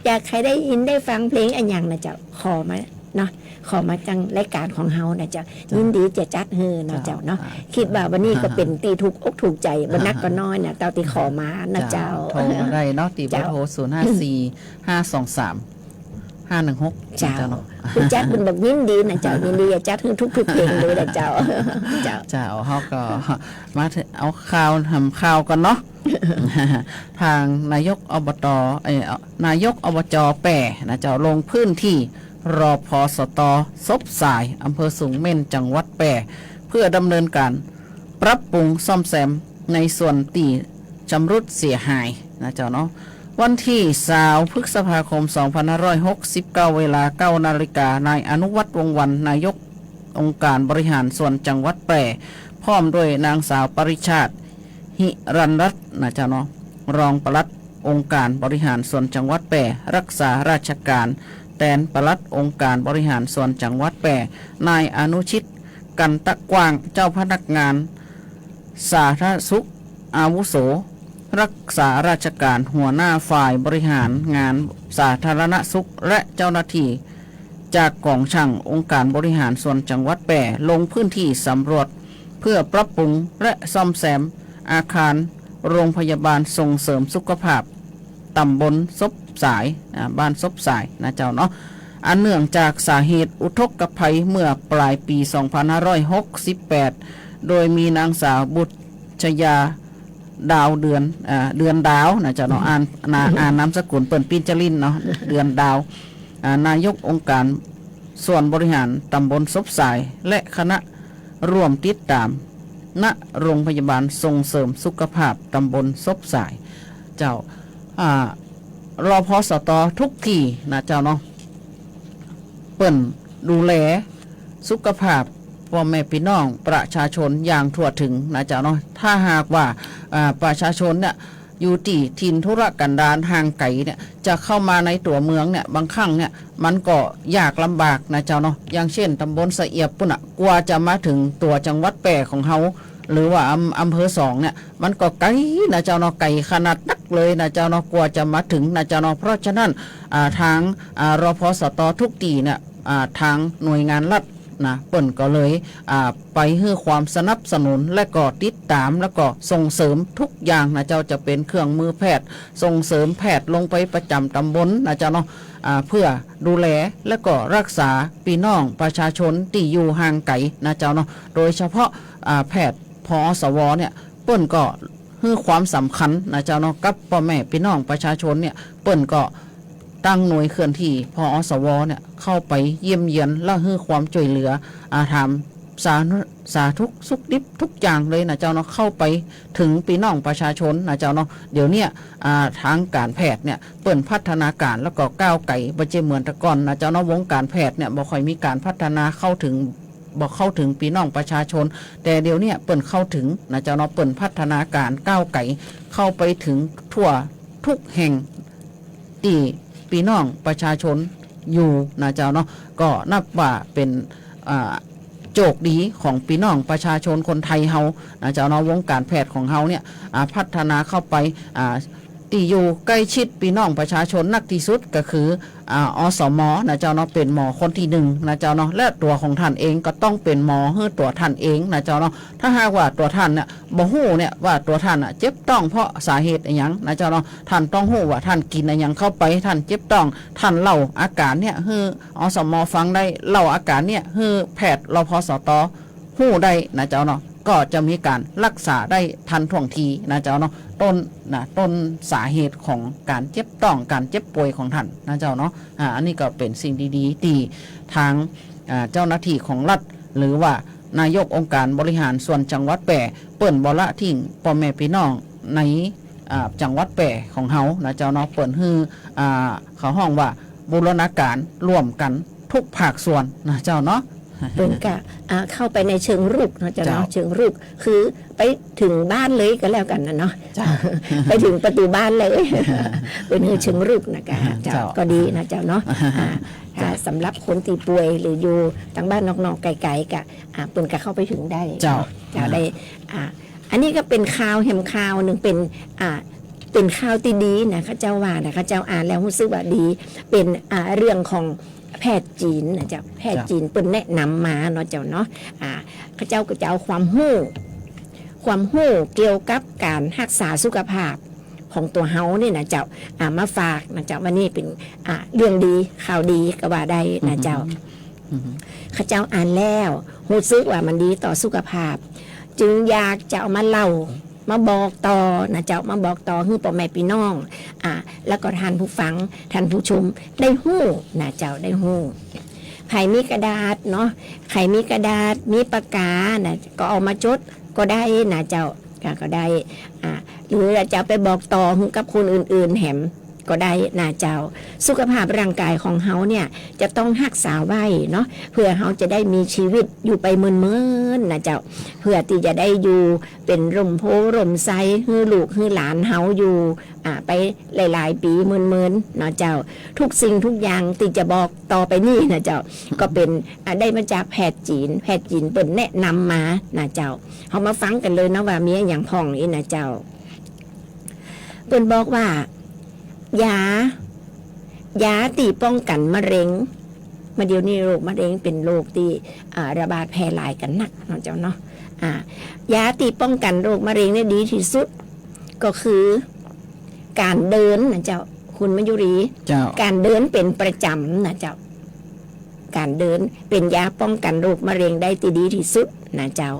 อยากใครได้ยินได้ฟังเพลงอันอย่างนะเจ้าขอมาเนาะขอมาจังรายการของเฮานะเจ้ายินดีจะจัดเฮอนะเจ้าเนาะคิดว่าวันนี้ก็เป็นตีถูกอกถูกใจบรรนักก็น้อยนะเต้าตีขอมานะเจ้าโทรมาได้เนาะตีเบอร์โทร054-523-516เจ้าคุณจัดเป็นแบบยินดีนะเจ้ายินดีจะจัดให้ทุกเพลงเลยนะเจ้าเจ้าเฮาก็มาเอาข่าวทำข่าวกันเนาะทางนายกอบตนายกอบจแปรนะเจ้าลงพื้นที่รอพสต.ซบสายอำเภอสูงเม่นจังหวัดแปรเพื่อดำเนินการปรับปรุงซ่อมแซมในส่วนตีชำรุดเสียหายนะเจ้าเนาะวันที่20 พฤษภาคม 2569 เวลา 9 นาฬิกานายอนุวัฒน์วงศ์วรรณนายกองค์การบริหารส่วนจังหวัดแปรพร้อมด้วยนางสาวปริชาติหิรันรัตน์นะเจ้าเนาะรองปลัดองค์การบริหารส่วนจังหวัดแปรรักษาราชการแทนปลัดองค์การบริหารส่วนจังหวัดแปรนายอนุชิตกันตะกว้างเจ้าพนักงานสาธารณสุขอาวุโสรักษาราชการหัวหน้าฝ่ายบริหารงานสาธารณสุขและเจ้าหน้าที่จากกองช่างองค์การบริหารส่วนจังหวัดแปรลงพื้นที่สำรวจเพื่อปรับปรุงและซ่อมแซมอาคารโรงพยาบาลส่งเสริมสุขภาพตำบลซบสายบ้านซบสายนะเจ้าเนาะอันเนื่องจากสาเหตุอุทกภัยเมื่อปลายปี 2568 โดยมีนางสาวบุตรชยาดาวเดือนดาวนะเจ้าเนาะอ่านนามสกุลเปิ่นปีนจลินเนาะเดือนดาวนายกองค์การส่วนบริหารตำบลซบสายและคณะร่วมติดตามณโรงพยาบาลส่งเสริมสุขภาพตำบลซบสายเจ้ารอพสต.ทุกที่นะเจ้าเนาะเปิ่นดูแลสุขภาพพ่อแม่พี่น้องประชาชนอย่างทั่วถึงนะเจ้าเนาะถ้าหากว่าประชาชนเนี่ยอยู่ที่ถิ่นธุรกันดารห่างไกลเนี่ยจะเข้ามาในตัวเมืองเนี่ยบางครั้งเนี่ยมันก็ยากลำบากนะเจ้าเนาะอย่างเช่นตำบลสะเอียบปุ่นกว่าจะมาถึงตัวจังหวัดแปรของเฮาหรือว่าอำเภอ2เนี่ยมันก็ไกลนะเจ้าเนาะไกลขนาดนักเลยนะเจ้าเนาะกว่าจะมาถึงนะเจ้าเนาะเพราะฉะนั้นทางรพสต.ทุกที่เนี่ยทางหน่วยงานรัฐ นะเปิ้นก็เลยไปให้ความสนับสนุนและก็ติดตามแล้วก็ส่งเสริมทุกอย่างนะเจ้าจะเป็นเครื่องมือแพทย์ส่งเสริมแพทย์ลงไปประจำตำบลนะเจ้าเนาะเพื่อดูแลและก็รักษาพี่น้องประชาชนที่อยู่ห่างไกลนะเจ้าเนาะโดยเฉพาะแพทย์พอสวเนี่ยเปิ้นก็ให้ความสำคัญนะเจ้าเนาะกับพ่อแม่พี่น้องประชาชนเนี่ยเปิ้นก็ตั้งหน่วยเคลื่อนที่พอสวเนี่ยเข้าไปเยี่ยมเยียนและให้ความช่วยเหลือถามสาทุกสุขดิบทุกอย่างเลยนะเจ้าเนาะเข้าไปถึงพี่น้องประชาชนนะเจ้าเนาะเดี๋ยวเนี้ทางการแพทย์เนี่ยเปิ่นพัฒนาการแล้วก็ก้าวไกลบ่เจเหมือนแต่ก่อนนะเจ้าเนาะวงการแพทย์เนี่ยบ่ค่อยมีการพัฒนาเข้าถึงพี่น้องประชาชนแต่เดี๋ยวนี้เปิ่นเข้าถึงนะเจ้าเนาะเปิ่นพัฒนาการก้าวไกลเข้าไปถึงทั่วทุกแห่งที่พี่น้องประชาชนอยู่นะเจ้าเนาะก็นับว่าเป็นโจกดีของพี่น้องประชาชนคนไทยเฮานะเจ้าเนาะวงการแพทย์ของเฮาเนี่ยพัฒนาเข้าไปที่อยู่ใกล้ชิดพี่น้องประชาชนนักที่สุดก็คืออสมนะเจ้าเนาะเป็นหมอคนที่หนึ่งนะเจ้าเนาะและตัวของท่านเองก็ต้องเป็นหมอให้ตัวท่านเองนะเจ้าเนาะถ้าหากว่าตัวท่านเนี่ยบ่ฮู้เนี่ยว่าตัวท่านเจ็บต้องเพราะสาเหตุอะไรอย่างนะเจ้าเนาะท่านต้องฮู้ว่าท่านกินอะไรอย่างเข้าไปท่านเจ็บต้องท่านเล่าอาการเนี่ยให้อสมฟังได้เล่าอาการเนี่ยให้แพทย์รพสตฮู้ได้นะเจ้าเนาะก็จะมีการรักษาได้ทันท่วงทีนะเจ้าเนาะต้นสาเหตุของการเจ็บต้องการเจ็บป่วยของท่านนะเจ้าเนาะอันนี้ก็เป็นสิ่งดีๆที่ทางเจ้าหน้าที่ของรัฐหรือว่านายกองค์การบริหารส่วนจังหวัดแปร่เปิ่นบ่ละทิ้งพ่อแม่พี่น้องในจังหวัดแปร่ของเฮานะเจ้าเนาะเปิ่นฮือเขาห้องว่าบูรณาการร่วมกันทุกภาคส่วนนะเจ้าเนาะเป็นกะเข้าไปในเชิงรุกนะจ๊ะเนาะเชิงรุกคือไปถึงบ้านเลยก็แล้วกันนะเนาะไปถึงประตูบ้านเลยเป็นเชิงรุกนะกะก็ดีนะเจ้าเนาะสำหรับคนที่ป่วยหรืออยู่ต่างบ้านนอกๆไกลๆกะเป็นกะเข้าไปถึงได้เจ้าได้อันนี้ก็เป็นข่าวแหมข่าวหนึ่งเป็นข่าวที่ดีนะข้าเจ้าว่านะข้าเจ้าอ่านแล้วรู้สึกว่าดีเป็นเรื่องของแพทย์จีนนะเจ้าแพทย์จีนเป็นแนะนำมาเนาะเจ้าเนาะข้าเจ้าก็จะเอาความรู้เกี่ยวกับการรักษาสุขภาพของตัวเฮานี่นะเจ้ามาฝากนะเจ้าวันนี้เป็นเรื่องดีข่าวดีก็ว่าได้นะเจ้าข้าเจ้าอ่านแล้วรู้สึกว่ามันดีต่อสุขภาพจึงอยากจะเอามาเล่ามาบอกต่อนะเจ้ามาบอกต่อให้พ่อแม่พี่น้องแล้วก็ท่านผู้ฟังท่านผู้ชมได้ฮู้นะเจ้าได้ฮู้ใครมีกระดาษเนาะใครมีกระดาษมีปากกานะก็เอามาจดก็ได้นะเจ้าก็ได้หรือจะไปบอกต่อกับคนอื่นๆแหมก็ได้นะเจ้าสุขภาพร่างกายของเฮาเนี่ยจะต้องรักษาไว้เนาะเพื่อเฮาจะได้มีชีวิตอยู่ไปเมินๆนะเจ้าเพื่อที่จะได้อยู่เป็นร่มโพร่มไทรฮือลูกฮือหลานเฮาอยู่ไปหลายๆปีเมินๆเนาะเจ้าทุกสิ่งทุกอย่างที่จะบอกต่อไปนี่นะเจ้าก็เป็นได้มาจากแพทย์จีนเป็นแนะนำมานะเจ้าเฮามาฟังกันเลยนะว่ามีอย่างพ่องนี่นะเจ้าเพิ่นบอกว่ายาตีป้องกันมะเร็งมาเดี๋ยวนี้โรคมะเร็งเป็นโรคที่ระบาดแพร่หลายกันนักเนาะเจ้าเนาะยาตีป้องกันโรคมะเร็งได้ดีที่สุดก็คือการเดินนะเจ้าคุณมยุรีการเดินเป็นประจำนะเจ้าการเดินเป็นยาป้องกันโรคมะเร็งได้ที่ดีที่สุดนะเจ้า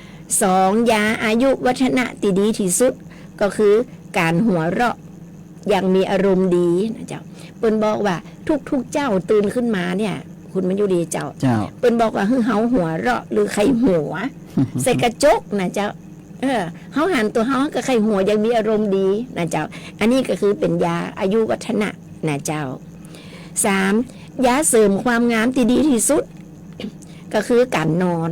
2ยาอายุวัฒนะที่ดีที่สุดก็คือการหัวเราะยังมีอารมณ์ดีนะเจ้าเปิ้นบอกว่าทุกเจ้าตื่นขึ้นมาเนี่ยคุณมันอยู่ดีเจ้าเปิ้นบอกว่าเฮาหัวเราะหรือใครหัว ใส่กระจกนะเจ้าเฮาหันตัวเฮากับใครหัวยังมีอารมณ์ดีนะเจ้าอันนี้ก็คือเป็นยาอายุวัฒนะนะเจ้า3ยาเสริมความงามที่ดีที่สุด ก็คือการนอน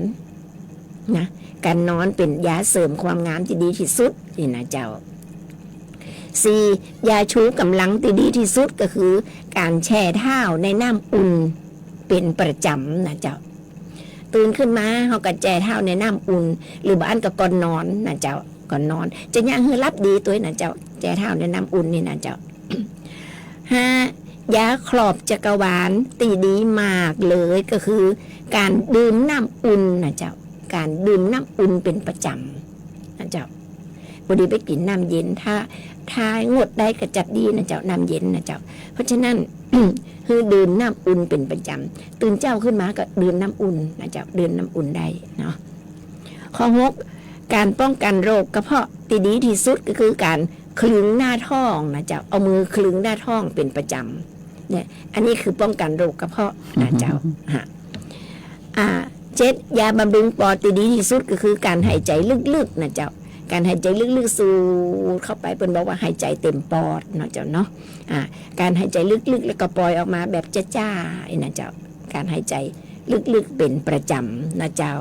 นะการนอนเป็นยาเสริมความงามที่ดีที่สุดนี่นะเจ้า4ยาชูกำลังที่ดีที่สุดก็คือการแช่เท้าในน้ำอุ่นเป็นประจำนะเจ้าตื่นขึ้นมาเขาก็แช่เท้าในน้ำอุ่นหรือบ้านก็ก่อนนอนนะเจ้าก่อนนอนจะยังให้รับดีตัวนะเจ้าแช่เท้าในน้ำอุ่นนี่นะเจ้า 5ยาครอบจักรวาลตีดีมากเลยก็คือ การดื่มน้ำอุ่นนะเจ้าการดื่มน้ำอุ่นเป็นประจำนะเจ้าบดีไปกินน้ำเย็นถ้างดได้ก็จัดดีนะเจ้าน้ำเย็นนะเจ้าเพราะฉะนั้น คือดื่มน้ำอุ่นเป็นประจำตื่นเจ้าขึ้นมาก็ดื่มน้ำอุ่นนะเจ้าดื่มน้ำอุ่นได้เนาะข้อ6การป้องกันโรคกระเพาะที่ดีที่สุดก็คือการคลึงหน้าท้องนะเจ้าเอามือคลึงหน้าท้องเป็นประจำเนี่ยอันนี้คือป้องกันโรคกระเพาะนะเจ้าฮะ7ยาบำรุงปอดที่ดีที่สุดก็คือการหายใจลึกๆนะเจ้าการหายใจลึกๆสูดเข้าไปเป็นบอกว่าหายใจเต็มปอดเนาะเจ้าเนาะการหายใจลึกๆแล้วก็ปล่อยออกมาแบบจ้าๆนะเจ้าการหายใจลึกๆเป็นประจำนะเจ้า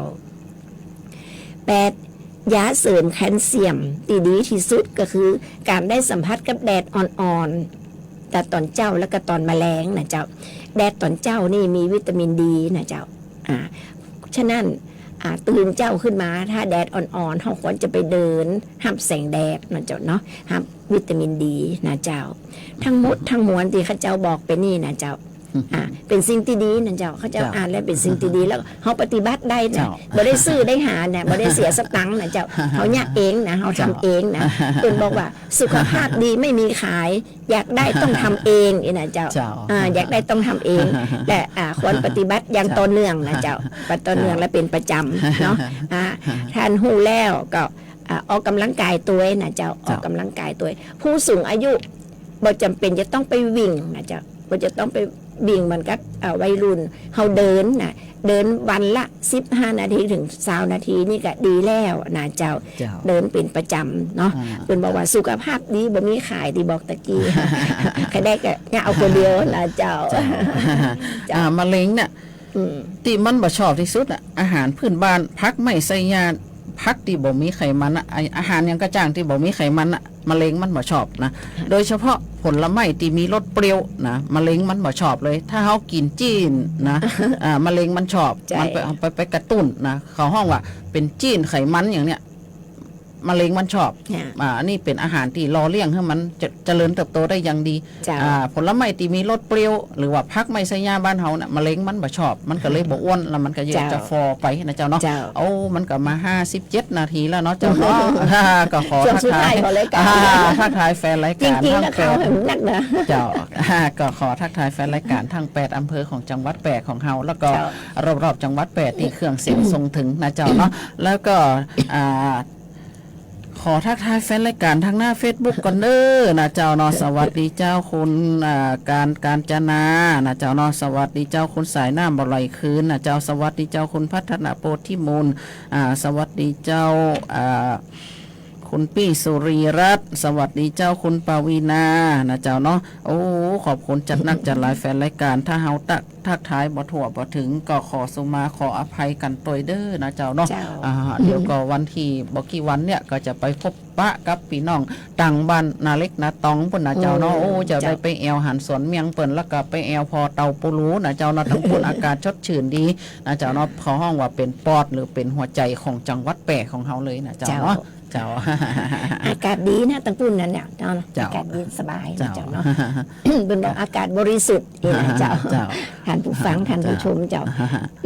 8ยาเสริมแคลเซียมที่ดีที่สุดก็คือการได้สัมผัสกับแดดอ่อนๆแต่ตอนเจ้าแล้วก็ตอนแมลงนะเจ้าแดดตอนเจ้านี่มีวิตามินดีนะเจ้าฉะนั้นตื่นเจ้าขึ้นมาถ้าแดดอ่อนๆเขาควรจะไปเดินห้ามแสงแดดนะเจ้าเนาะห้ามวิตามินดีนะเจ้าทั้งหมดทั้งมวลที่ข้าเจ้าบอกไปนี่นะเจ้าเป็นสิ่งที่ดีนะเจ้าเขาเจ้าอ่านแล้วเป็นสิ่งที่ดีแล้วเขาปฏิบัติได้นะบ่ได้ซื้อได้หาเนี่ยบ่ได้เสียสตังค์นะเจ้าเขาเนี่ยเองนะเขาทำเองนะเป็นบอกว่าสุขภาพดีไม่มีขายอยากได้ต้องทำเองนะเจ้าอยากได้ต้องทำเองและควรปฏิบัติอย่างต่อเนื่องนะเจ้าต่อเนื่องและเป็นประจำเนาะท่านหูแล้วก็ออกกำลังกายตัวนะเจ้าออกกำลังกายตัวผู้สูงอายุบ่จำเป็นจะต้องไปวิ่งนะเจ้าบ่จะต้องไปวิ่งเหมือนกับวัยรุ่นเขาเดินนะเดินวันละ15นาทีถึง20นาทีนี่ก็ดีแล้วนะเจ้าเดินเป็นประจำเนาะเป็นบอกว่าสุขภาพดีบ่มีขายที่บอกตะกี้ใครได้ก็เนี่ยเอาคนเดียวนะเจ้ามะเร็งเนี่ยที่มันบ่ชอบที่สุดอาหารพื้นบ้านพักไม่ใส่ยาพักที่บ่มีไขมันอาหารยังกระจ่างที่บ่มีไขมันมะเร็งมันบ่ชอบนะโดยเฉพาะผลไม้ที่มีรสเปรี้ยวนะมะเร็งมันบ่ชอบเลยถ้าเฮากินจีนนะมะเร็งมันชอบมันไปกระตุ้นนะเขาห้องว่าเป็นจีนไขมันอย่างเนี้ยมะเร็งมันชอบนี่เป็นอาหารที่รอเลี้ยงให้มันเจริญเติบโตได้อย่างดีผลไม้ที่มีรสเปรี้ยวหรือว่าพักไม้ไซยาบ้านเฮาน่ะมะเร็งมันบ่ชอบมันก็เลยบ่อ้วนแล้วมันก็จะฟอไปนะเจ้าเนาะเอามันก็มา57นาทีแล้วเนาะเจ้าเนาะก็ขอทักทายแฟนรายการทั้ง8เจ้าก็ขอทักทายแฟนรายการทั้ง8อำเภอของจังหวัด8ของเฮาแล้วก็รอบๆจังหวัด8ที่เครื่องเสียงส่งถึงนะเจ้าเนาะแล้วก็ขอทักทายแฟนรายการทางหน้า Facebook ก่อนเด้อนะเจ้าเนาะสวัสดีเจ้าคุณการจนานะเจ้าเนาะสวัสดีเจ้าคุณสายน้ำบ่ไหลคืนนะเจ้าสวัสดีเจ้าคุณพัฒนาโพธิมูลสวัสดีเจ้าคุณปี้สุรีรัตน์สวัสดีเจ้าคุณปวีนานะเจ้าเนาะโอ้ขอบคุณจัดนักจัดหลายแฟนรายการถ้าเฮาทักทายบ่ถั่วบ่ถึงก็ขอสุมาขออภัยกันตัวเด้อนะเจ้าเนาะเดี๋ยวก็วันที่บ่กี่วันเนี่ยก็จะไปพบปะกับพี่น้องต่างบ้านนาเล็กนาตองพุ่นนะเจ้าเนาะโอ้จะได้ไปแอวหันสวนเมียงเปิ้นแล้วก็ไปแอวพอเตาปูรูนะเจ้าเนาะทั้งพุ่นอากาศชดชื่นดีนะเจ้าเนาะขอห้องว่าเป็นปอดหรือเป็นหัวใจของจังหวัดแปะของเฮาเลยนะเจ้าเนาะอากาศดีนะตั้งปุ่นนั่นเนี่ยเจ้าอากาศดีสบายเจ้าเนาะเป็นบอกอากาศบริสุทธิ์เจ้าท่านผู้ฟังท่านผู้ชมเจ้า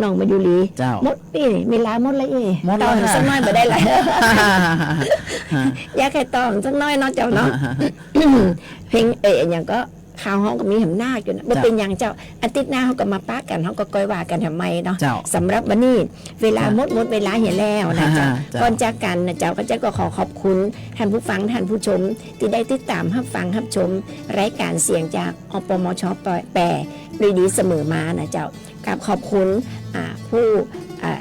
น้องมายุรีมดปีมีลาหมดเลยตอนสักน้อยมาได้เลยอยากให้ตอนสักน้อยเนาะเจ้าเนาะเพลงอย่างก็ข่าวห้องก็มีหำหน้าอยู่นะเป็นอย่างเจ้าอาทิตย์หน้าเขาก็มาป้ากันเขาก็ก้อยว่ากันทำไมเนาะสำหรับวันนี้เวลาหมดเวลาเห็นแล้วนะเจ้าก่อนจากกันนะเจ้าก็ขอขอบคุณท่านผู้ฟังท่านผู้ชมที่ได้ติดตามรับฟังรับชมรายการเสียงจากอปมช.แปรโดยดีเสมอมานะเจ้ากับขอบคุณผู้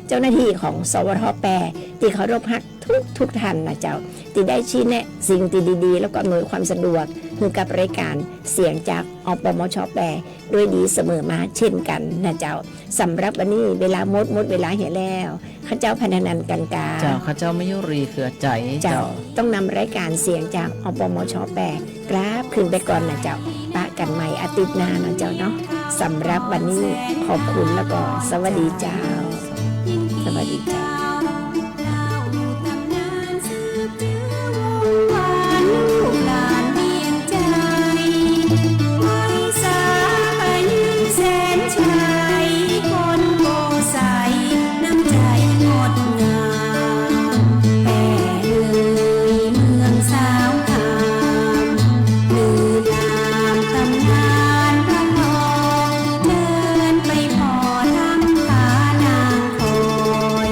เจ้าหน้าที่ของสวท.แปรที่เคารพรักทุกท่านนะเจ้าที่ได้ชี้แนะสิ่งที่ดีๆแล้วก็อำนวยความสะดวกคือกับรายการเสียงจากอปมช.แปรด้วยดีเสมอมาเช่นกันนะเจ้าสำหรับวันนี้เวลาหมดเวลาเห็นแล้วข้าเจ้าพนันนันกันกาเจ้าข้าเจ้าไม่ยุรีเขือใจเจ้าต้องนำรายการเสียงจากอปมช.แปรกราบคืนไปก่อนนะเจ้าปะกันใหม่อาทิตย์หน้านะเจ้าเนาะสำหรับวันนี้ขอบคุณแล้วก็สวัสดีเจ้าสวัสดีเจ้า